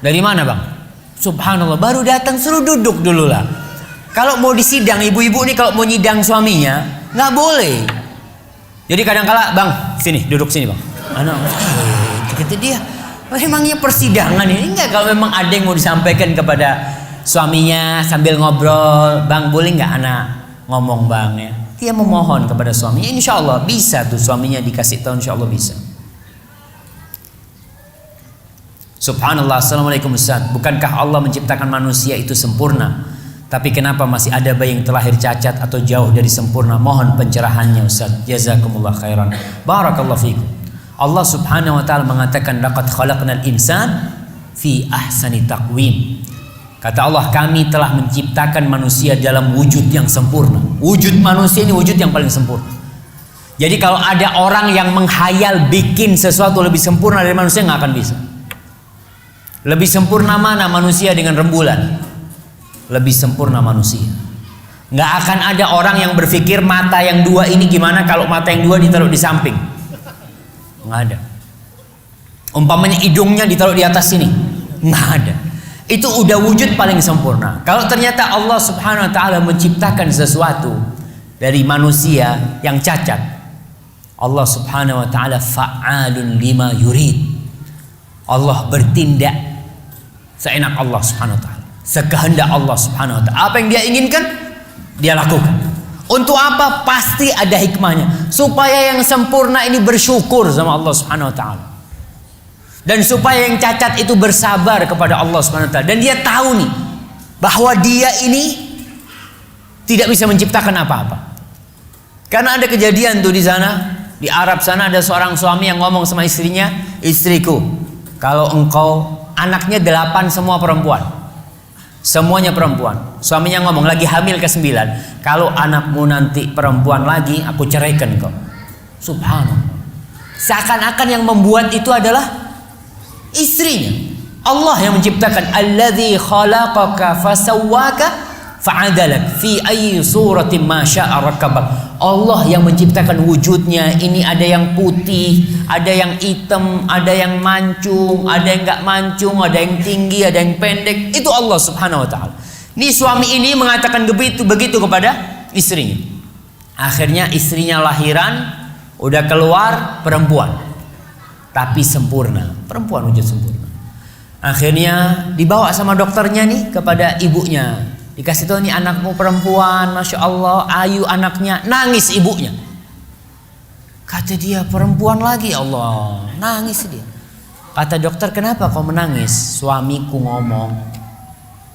dari mana bang? Subhanallah, baru datang suruh duduk dulu lah. Kalau mau disidang, ibu-ibu nih kalau mau nyidang suaminya, nggak boleh. Jadi kadang-kala, bang, sini, duduk sini bang. Anak, kata dia, memangnya persidangan ini enggak? Kalau memang ada yang mau disampaikan kepada suaminya sambil ngobrol, bang, boleh nggak anak ngomong bang ya? Dia memohon kepada suaminya, insya Allah bisa tuh suaminya dikasih tahu, insya Allah bisa. Subhanallah, assalamualaikum Ustaz. Bukankah Allah menciptakan manusia itu sempurna? Tapi kenapa masih ada bayi yang terlahir cacat atau jauh dari sempurna? Mohon pencerahannya Ustaz. Jazakumullah khairan. Barakallahu fikum. Allah Subhanahu wa taala mengatakan laqad khalaqnal insan fi ahsani taqwim. Kata Allah, kami telah menciptakan manusia dalam wujud yang sempurna. Wujud manusia ini wujud yang paling sempurna. Jadi kalau ada orang yang menghayal bikin sesuatu lebih sempurna dari manusia, nggak akan bisa. Lebih sempurna mana manusia dengan rembulan? Lebih sempurna manusia. Nggak akan ada orang yang berpikir mata yang dua ini gimana kalau mata yang dua ditaruh di samping. Nggak ada. Umpamanya hidungnya ditaruh di atas sini, nggak ada. Itu udah wujud paling sempurna. Kalau ternyata Allah Subhanahu wa taala menciptakan sesuatu dari manusia yang cacat, Allah Subhanahu wa taala fa'alun lima yurid. Allah bertindak seenak Allah Subhanahu wa taala, sekehendak Allah Subhanahu wa taala. Apa yang dia inginkan, dia lakukan. Untuk apa? Pasti ada hikmahnya. Supaya yang sempurna ini bersyukur sama Allah Subhanahu wa taala. Dan supaya yang cacat itu bersabar kepada Allah Subhanahu wa taala. Dan dia tahu nih bahwa dia ini tidak bisa menciptakan apa-apa. Karena ada kejadian tuh di sana, di Arab sana ada seorang suami yang ngomong sama istrinya, "Istriku, kalau engkau anaknya 8 semua perempuan." Semuanya perempuan. Suaminya ngomong lagi hamil ke-9, "Kalau anakmu nanti perempuan lagi, aku ceraikan kau." Subhanallah. Seakan-akan yang membuat itu adalah istrinya. Allah yang menciptakan, alladzi khalaqaka fasawwaka fa'adalak fi ayyi suratin ma syaa rakabak. Allah yang menciptakan wujudnya. Ini ada yang putih, ada yang hitam, ada yang mancung, ada yang enggak mancung, ada yang tinggi, ada yang pendek. Itu Allah Subhanahu wa taala. Nih suami ini mengatakan begitu kepada istrinya. Akhirnya istrinya lahiran, udah keluar perempuan. Tapi sempurna, perempuan wujud sempurna. Akhirnya dibawa sama dokternya nih kepada ibunya, dikasih tahu nih anakmu perempuan, masya Allah, ayu anaknya. Nangis ibunya. Kata dia, perempuan lagi, Allah, nangis dia. Kata dokter, kenapa kau menangis? Suamiku ngomong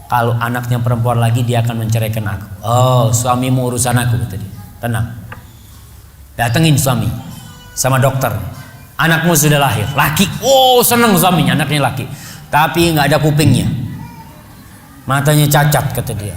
kalau anaknya perempuan lagi dia akan menceraikan aku. Oh, suamimu urusan aku, kata dia. Tenang. Datengin suami sama dokter. Anakmu sudah lahir, laki. Oh, seneng suaminya, anaknya laki. Tapi nggak ada kupingnya, matanya cacat, kata dia.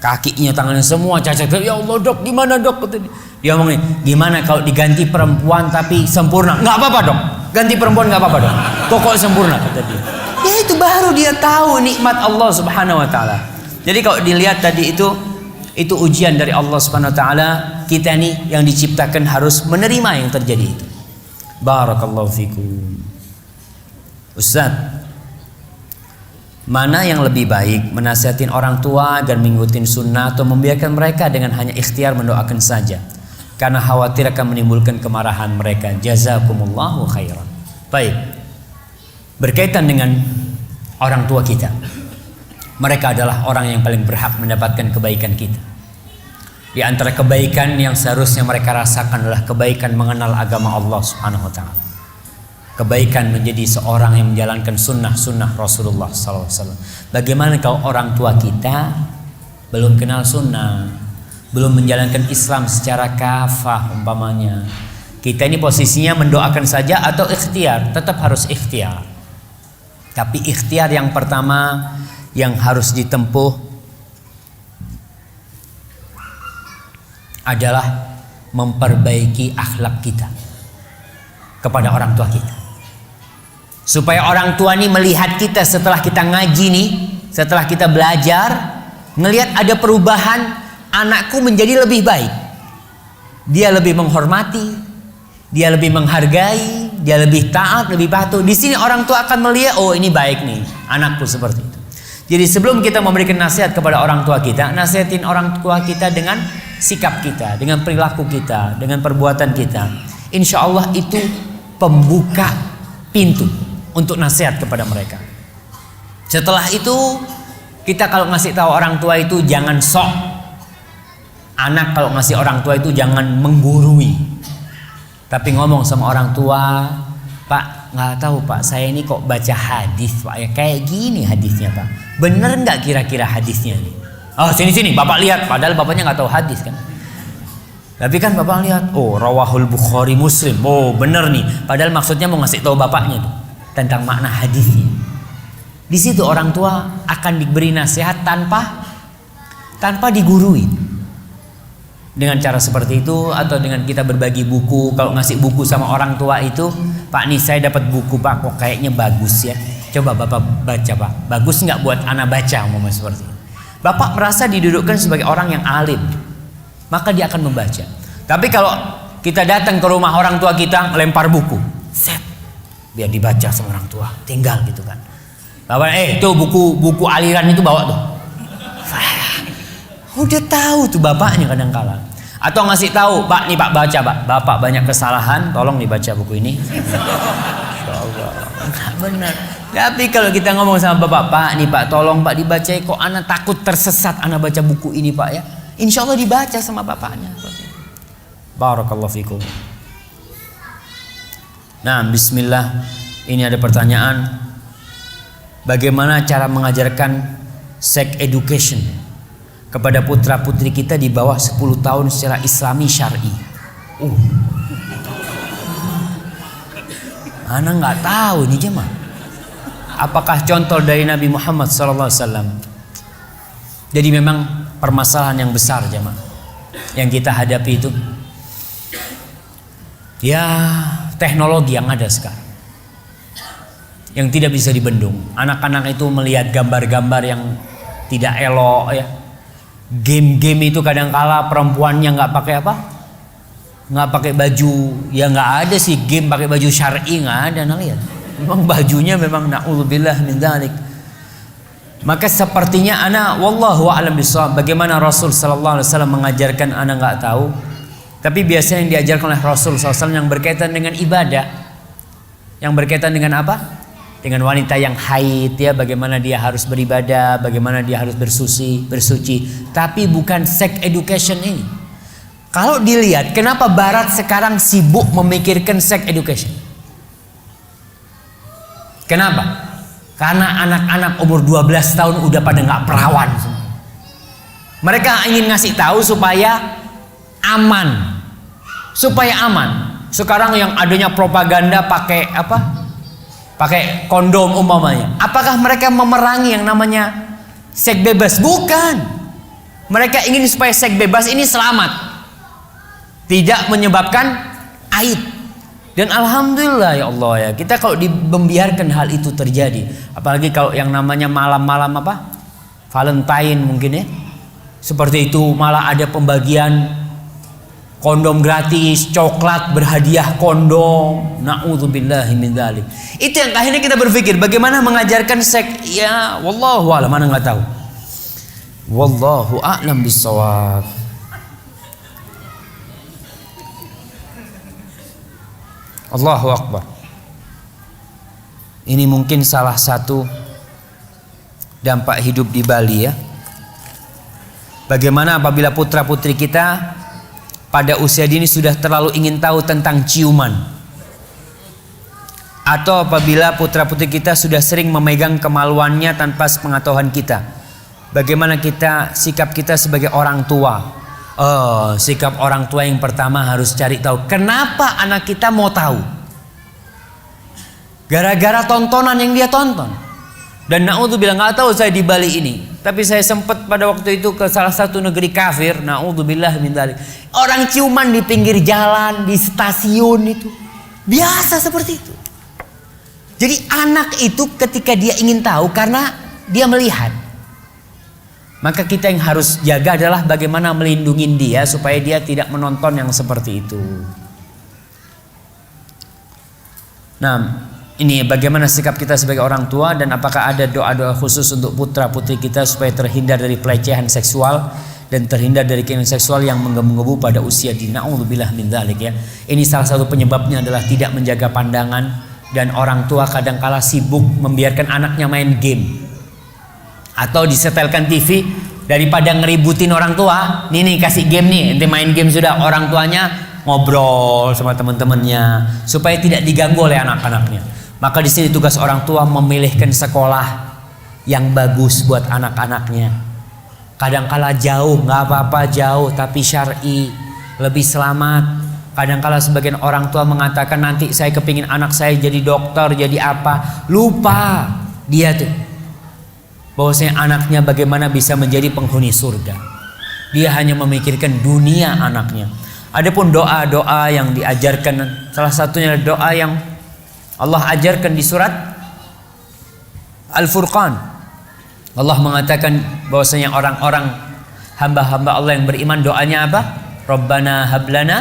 Kakinya, tangannya semua cacat. Ya Allah dok, gimana dok? Kata dia. Dia ngomong, gimana kalau diganti perempuan tapi sempurna? Nggak apa-apa dok, ganti perempuan nggak apa-apa dok. Pokok sempurna, kata dia. Ya itu baru dia tahu nikmat Allah Subhanahu wa taala. Jadi kalau dilihat tadi itu ujian dari Allah Subhanahu wa taala. Kita nih yang diciptakan harus menerima yang terjadi itu. Barakallahu fikum. Ustaz, mana yang lebih baik, menasihatin orang tua agar mengikuti sunnah atau membiarkan mereka dengan hanya ikhtiar mendoakan saja? karena khawatir akan menimbulkan kemarahan mereka. Jazakumullahu khairan. Baik, berkaitan dengan orang tua kita, mereka adalah orang yang paling berhak mendapatkan kebaikan kita. Di antara kebaikan yang seharusnya mereka rasakan adalah kebaikan mengenal agama Allah Subhanahu wa taala. Kebaikan menjadi seorang yang menjalankan sunnah Rasulullah SAW. Bagaimana kalau orang tua kita belum kenal sunnah, belum menjalankan Islam secara kafah umpamanya. Kita ini posisinya mendoakan saja atau ikhtiar? Tetap harus ikhtiar. Tapi ikhtiar yang pertama yang harus ditempuh adalah memperbaiki akhlak kita kepada orang tua kita. Supaya orang tua ini melihat kita setelah kita ngaji nih, setelah kita belajar, ngelihat ada perubahan, anakku menjadi lebih baik. Dia lebih menghormati, dia lebih menghargai, dia lebih taat, lebih patuh. Di sini orang tua akan melihat, oh ini baik nih, anakku seperti itu. Jadi sebelum kita memberikan nasihat kepada orang tua kita, nasihatin orang tua kita dengan sikap kita, dengan perilaku kita, dengan perbuatan kita. Insya Allah itu pembuka pintu untuk nasihat kepada mereka. Setelah itu kita kalau ngasih tahu orang tua itu jangan sok. Anak kalau ngasih orang tua itu jangan menggurui, tapi ngomong sama orang tua, Pak, nggak tahu Pak, saya ini kok baca hadis Pak ya, kayak gini hadisnya Pak. Bener nggak kira-kira hadisnya nih? Oh sini Bapak lihat, padahal bapaknya nggak tahu hadis kan. Tapi kan Bapak lihat, oh rawahul Bukhari Muslim, oh bener nih. Padahal maksudnya mau ngasih tahu bapaknya tuh tentang makna hadisnya. Di situ orang tua akan diberi nasihat tanpa digurui. Dengan cara seperti itu, atau dengan kita berbagi buku. Kalau ngasih buku sama orang tua itu, Pak nih saya dapat buku Pak, kok kayaknya bagus ya. Coba Bapak baca Pak, bagus nggak buat anak baca, umpamanya seperti itu. Bapak merasa didudukkan sebagai orang yang alim, maka dia akan membaca. Tapi kalau kita datang ke rumah orang tua kita, lempar buku, set, biar dibaca sama orang tua, tinggal gitu kan. Bapak, tuh buku aliran itu bawa tuh. Udah tahu tuh bapaknya kadang-kala. Atau ngasih tahu, Pak nih Pak baca Pak, Bapak banyak kesalahan, tolong dibaca buku ini. Insya Allah, benar. Tapi kalau kita ngomong sama Bapak, Pak nih Pak tolong Pak dibaca, kok anak takut tersesat anak baca buku ini Pak ya. Insya Allah dibaca sama bapaknya. Barakallahu fikum. Nah bismillah, ini ada pertanyaan. Bagaimana cara mengajarkan sex education kepada putra putri kita di bawah 10 tahun secara islami syar'i? Anak nggak tahu ini jemaah. Apakah contoh dari Nabi Muhammad SAW? Jadi memang permasalahan yang besar jemaah yang kita hadapi itu ya teknologi yang ada sekarang yang tidak bisa dibendung. Anak-anak itu melihat gambar-gambar yang tidak elok ya. Game-game itu kadang-kala perempuannya nggak pakai apa? Nggak pakai baju. Ya nggak ada sih game pakai baju syar'i, nggak ada. Nah lihat, memang bajunya memang na'udzubillah min dzalik. Maka sepertinya anak wallahu a'lam bishawab. Bagaimana Rasul sallallahu alaihi wasallam mengajarkan anak nggak tahu. Tapi biasanya yang diajarkan oleh Rasul SAW yang berkaitan dengan ibadah, yang berkaitan dengan apa? Dengan wanita yang haid ya, bagaimana dia harus beribadah, bagaimana dia harus bersuci. Tapi bukan sex education ini. Kalau dilihat, kenapa Barat sekarang sibuk memikirkan sex education? Kenapa? Karena anak-anak umur 12 tahun udah pada nggak perawan semua. Mereka ingin ngasih tahu supaya aman, Sekarang yang adanya propaganda pakai apa? Pakai kondom umpamanya. Apakah mereka memerangi yang namanya seks bebas? Bukan. Mereka ingin supaya seks bebas ini selamat, tidak menyebabkan aib. Dan alhamdulillah ya Allah ya, kita kalau membiarkan hal itu terjadi, apalagi kalau yang namanya malam-malam apa? Valentine mungkin ya. Seperti itu malah ada pembagian kondom gratis, coklat berhadiah kondom. Na'udzubillahi min dzalik. Itu yang akhirnya kita berpikir bagaimana mengajarkan seks. Ya wallahu a'lam, mana enggak tahu. Wallahu a'lam bissawab. Allahu Akbar. Ini mungkin salah satu dampak hidup di Bali ya. Bagaimana apabila putra putri kita pada usia dini sudah terlalu ingin tahu tentang ciuman, atau apabila putra putri kita sudah sering memegang kemaluannya tanpa sepengetahuan kita. Bagaimana sikap kita sebagai orang tua? Sikap orang tua yang pertama harus cari tahu kenapa anak kita mau tahu. Gara-gara tontonan yang dia tonton. Dan na'udzubillah, nggak tahu saya di Bali ini, tapi saya sempat pada waktu itu ke salah satu negeri kafir. Na'udzubillah min dzalik. Orang ciuman di pinggir jalan, di stasiun itu biasa seperti itu. Jadi anak itu ketika dia ingin tahu karena dia melihat, maka kita yang harus jaga adalah bagaimana melindungi dia supaya dia tidak menonton yang seperti itu. Nah, ini bagaimana sikap kita sebagai orang tua, dan apakah ada doa-doa khusus untuk putra putri kita supaya terhindar dari pelecehan seksual dan terhindar dari keinginan seksual yang menggebu-gebu pada usia dini. Na'udzubillah min dzalik ya. Ini salah satu penyebabnya adalah tidak menjaga pandangan, dan orang tua kadangkala sibuk membiarkan anaknya main game atau disetelkan TV daripada ngeributin orang tua. Nih kasih game nih, ente main game sudah. Orang tuanya ngobrol sama teman-temannya supaya tidak diganggu oleh anak-anaknya. Maka di sini tugas orang tua memilihkan sekolah yang bagus buat anak-anaknya. Kadangkala jauh, nggak apa-apa jauh, tapi syar'i lebih selamat. Kadangkala sebagian orang tua mengatakan nanti saya kepingin anak saya jadi dokter, jadi apa. Lupa dia tuh bahwasanya anaknya bagaimana bisa menjadi penghuni surga. Dia hanya memikirkan dunia anaknya. Adapun doa-doa yang diajarkan, salah satunya doa yang Allah ajarkan di surat Al-Furqan. Allah mengatakan bahwasanya orang-orang hamba-hamba Allah yang beriman doanya apa? Rabbana hablana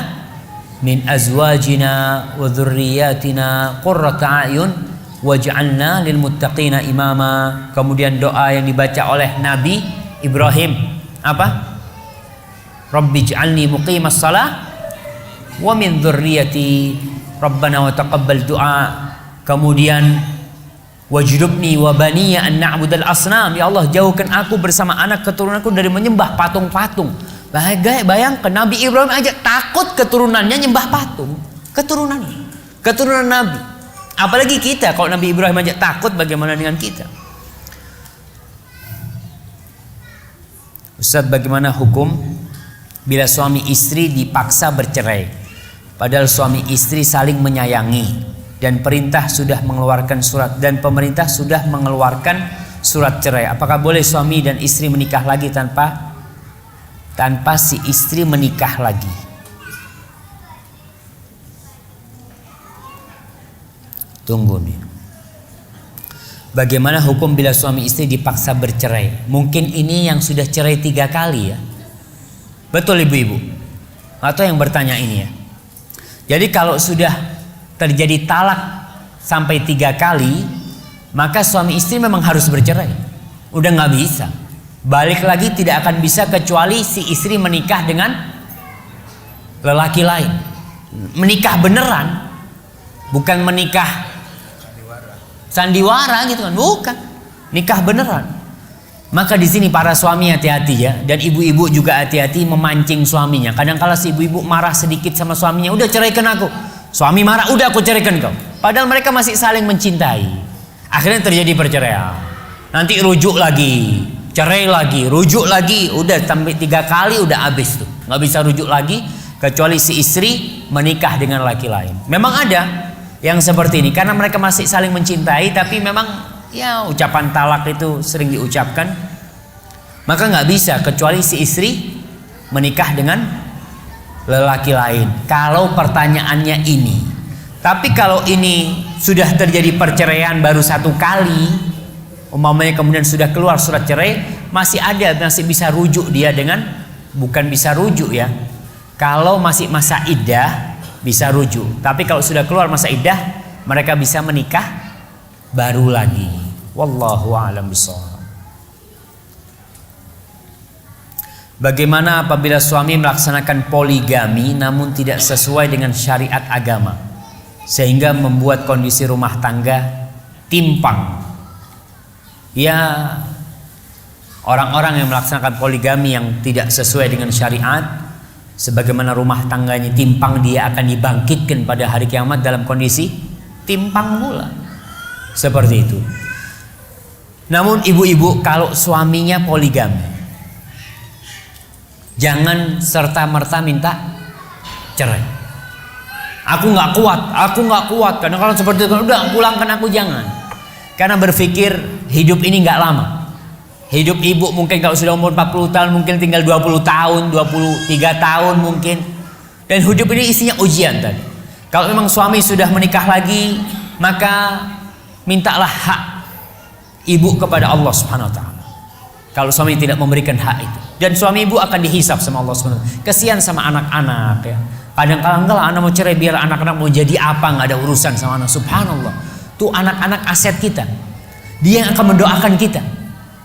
min azwajina wa dzurriyyatina qurrata a'yun waj'alna lil muttaqina imama. Kemudian doa yang dibaca oleh Nabi Ibrahim apa? Rabbij'alni muqimas shalah wa min dzurriyyati Rabbana wa taqabbal du'a. Kemudian wajrubni wa baniya an na'budal asnam. Ya Allah, jauhkan aku bersama anak keturunanku dari menyembah patung-patung. Bayangkan Nabi Ibrahim aja takut keturunannya nyembah patung. Keturunan Nabi. Apalagi kita, kalau Nabi Ibrahim aja takut, bagaimana dengan kita? Ustaz, bagaimana hukum bila suami istri dipaksa bercerai, padahal suami istri saling menyayangi dan pemerintah sudah mengeluarkan surat cerai? Apakah boleh suami dan istri menikah lagi tanpa si istri menikah lagi? Tunggu nih. Bagaimana hukum bila suami istri dipaksa bercerai? Mungkin ini yang sudah cerai 3 kali ya. Betul ibu-ibu? Atau yang bertanya ini ya. Jadi kalau sudah terjadi talak sampai 3 kali, maka suami istri memang harus bercerai. Udah nggak bisa. Balik lagi tidak akan bisa kecuali si istri menikah dengan lelaki lain. Menikah beneran. Bukan menikah sandiwara gitu kan, bukan. Nikah beneran. Maka di sini para suami hati-hati ya, dan ibu-ibu juga hati-hati memancing suaminya. Kadang-kala si ibu-ibu marah sedikit sama suaminya, udah ceraikan aku. Suami marah, udah aku ceraikan kau. Padahal mereka masih saling mencintai. Akhirnya terjadi perceraian. Nanti rujuk lagi, cerai lagi, rujuk lagi. Udah sampai 3 kali udah habis tuh. Nggak bisa rujuk lagi kecuali si istri menikah dengan laki lain. Memang ada yang seperti ini karena mereka masih saling mencintai, tapi memang ya ucapan talak itu sering diucapkan. Maka nggak bisa kecuali si istri menikah dengan lelaki lain. Kalau pertanyaannya ini. Tapi kalau ini sudah terjadi perceraian baru 1 kali, umpamanya kemudian sudah keluar surat cerai, masih bisa rujuk dia dengan, bukan bisa rujuk ya. Kalau masih masa iddah bisa rujuk. Tapi kalau sudah keluar masa iddah, mereka bisa menikah baru lagi. Wallahu a'lam bishawab. Bagaimana apabila suami melaksanakan poligami namun tidak sesuai dengan syariat agama? sehingga membuat kondisi rumah tangga timpang. Ya, orang-orang yang melaksanakan poligami yang tidak sesuai dengan syariat, sebagaimana rumah tangganya timpang, dia akan dibangkitkan pada hari kiamat dalam kondisi timpang pula. Seperti itu. Namun ibu-ibu, kalau suaminya poligami, jangan serta-merta minta cerai. Aku nggak kuat. Karena kalau seperti itu, udah pulangkan aku, jangan. Karena berpikir hidup ini nggak lama. Hidup ibu mungkin kalau sudah umur 40 tahun mungkin tinggal 20 tahun, 23 tahun mungkin. Dan hidup ini isinya ujian tadi. Kalau memang suami sudah menikah lagi, maka mintalah hak ibu kepada Allah Subhanahu wa taala. Kalau suami tidak memberikan hak itu, dan suami ibu akan dihisab sama Allah Subhanahu wa taala. Kasihan sama anak-anak ya. Kadang-kadang enggak, anak mau cerai biar anak-anak mau jadi apa, nggak ada urusan sama anak. Subhanallah. Tuh anak-anak aset kita. Dia yang akan mendoakan kita.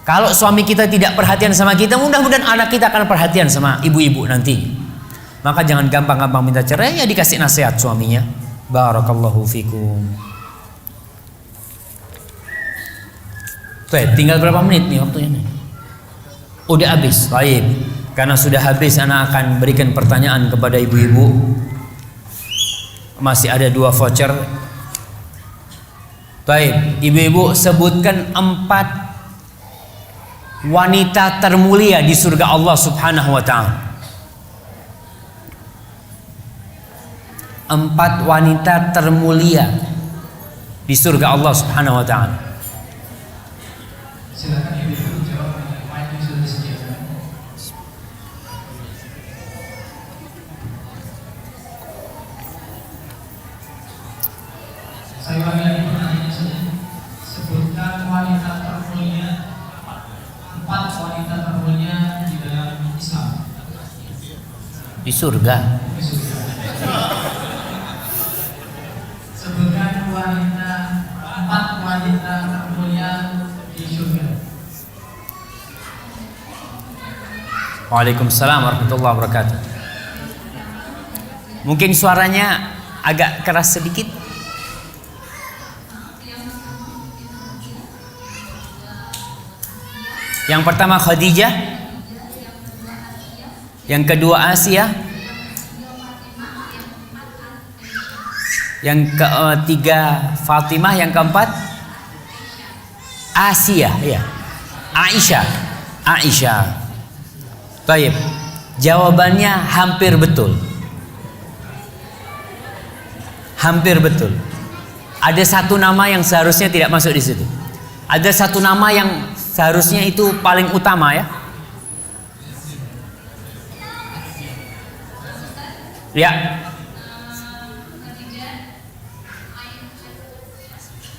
Kalau suami kita tidak perhatian sama kita, mudah-mudahan anak kita akan perhatian sama ibu-ibu nanti. Maka jangan gampang-gampang minta cerai, ya dikasih nasihat suaminya. Barakallahu fikum. Tinggal berapa menit nih waktunya nih? Udah habis. Baik. Karena sudah habis, anak akan berikan pertanyaan kepada ibu-ibu. Masih ada 2 voucher. Baik, ibu-ibu sebutkan 4 wanita termulia di surga Allah Subhanahu wa taala. 4 wanita termulia di surga Allah Subhanahu wa taala. Silakan ibu jawab dengan mic yang sudah disediakan. Saya ulangi lagi pertanyaannya saja. Sebutkan wanita termulia, 4 wanita termulia di dalam Islam. Di surga. Sebutkan 4 wanita termulia di surga. Waalaikumsalam warahmatullahi wabarakatuh. Mungkin suaranya agak keras sedikit. Yang pertama Khadijah, yang kedua Asia, yang ketiga Fatimah, yang keempat Asia, ya. Aisyah. Baik. Jawabannya hampir betul. Hampir betul. Ada satu nama yang seharusnya tidak masuk di situ. Ada satu nama yang seharusnya itu paling utama ya. Ya.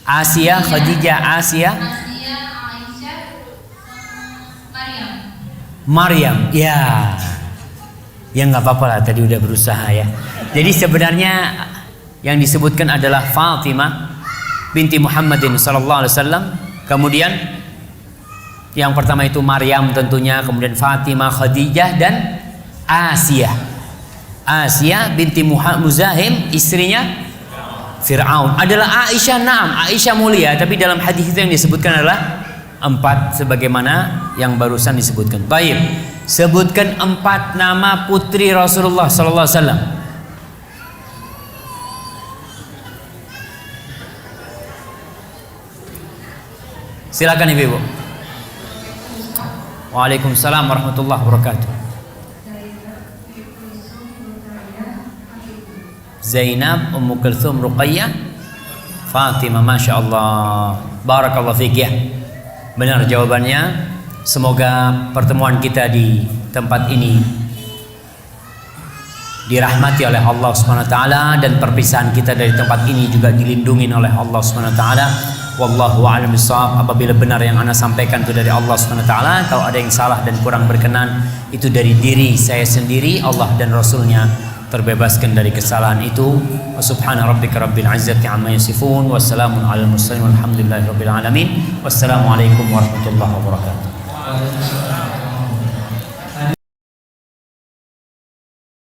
Asia, Khadijah, Asia, Aisyah, Maryam. Ya. Ya nggak apa-apa lah, tadi udah berusaha ya. Jadi sebenarnya yang disebutkan adalah Fatimah binti Muhammadin sallallahu alaihi wasallam. Kemudian yang pertama itu Maryam tentunya, kemudian Fatimah, Khadijah dan Asia. Asia binti Muzahim, istrinya Fir'aun. Adalah Aisyah, naam, Aisyah mulia, tapi dalam hadis itu yang disebutkan adalah 4 sebagaimana yang barusan disebutkan. Baik, sebutkan 4 nama putri Rasulullah sallallahu alaihi wasallam. Silakan ibu-ibu. Waalaikumsalam warahmatullahi wabarakatuh. Zainab, Ummu Kulthum, Ruqayyah, Fatimah, Masya Allah. Barakallahu fiik ya. Benar jawabannya. Semoga pertemuan kita di tempat ini dirahmati oleh Allah Subhanahu wa taala, dan perpisahan kita dari tempat ini juga dilindungi oleh Allah Subhanahu wa taala. Wallahu a'lam bishawab. Apabila benar yang ana sampaikan itu dari Allah Subhanahu wa taala, kalau ada yang salah dan kurang berkenan itu dari diri saya sendiri. Allah dan Rasulnya terbebaskan dari kesalahan itu. Subhana rabbika rabbil izzati amma yasifun, wassalamun alal mursalin walhamdulillahi rabbil alamin. Wassalamualaikum warahmatullahi wabarakatuh.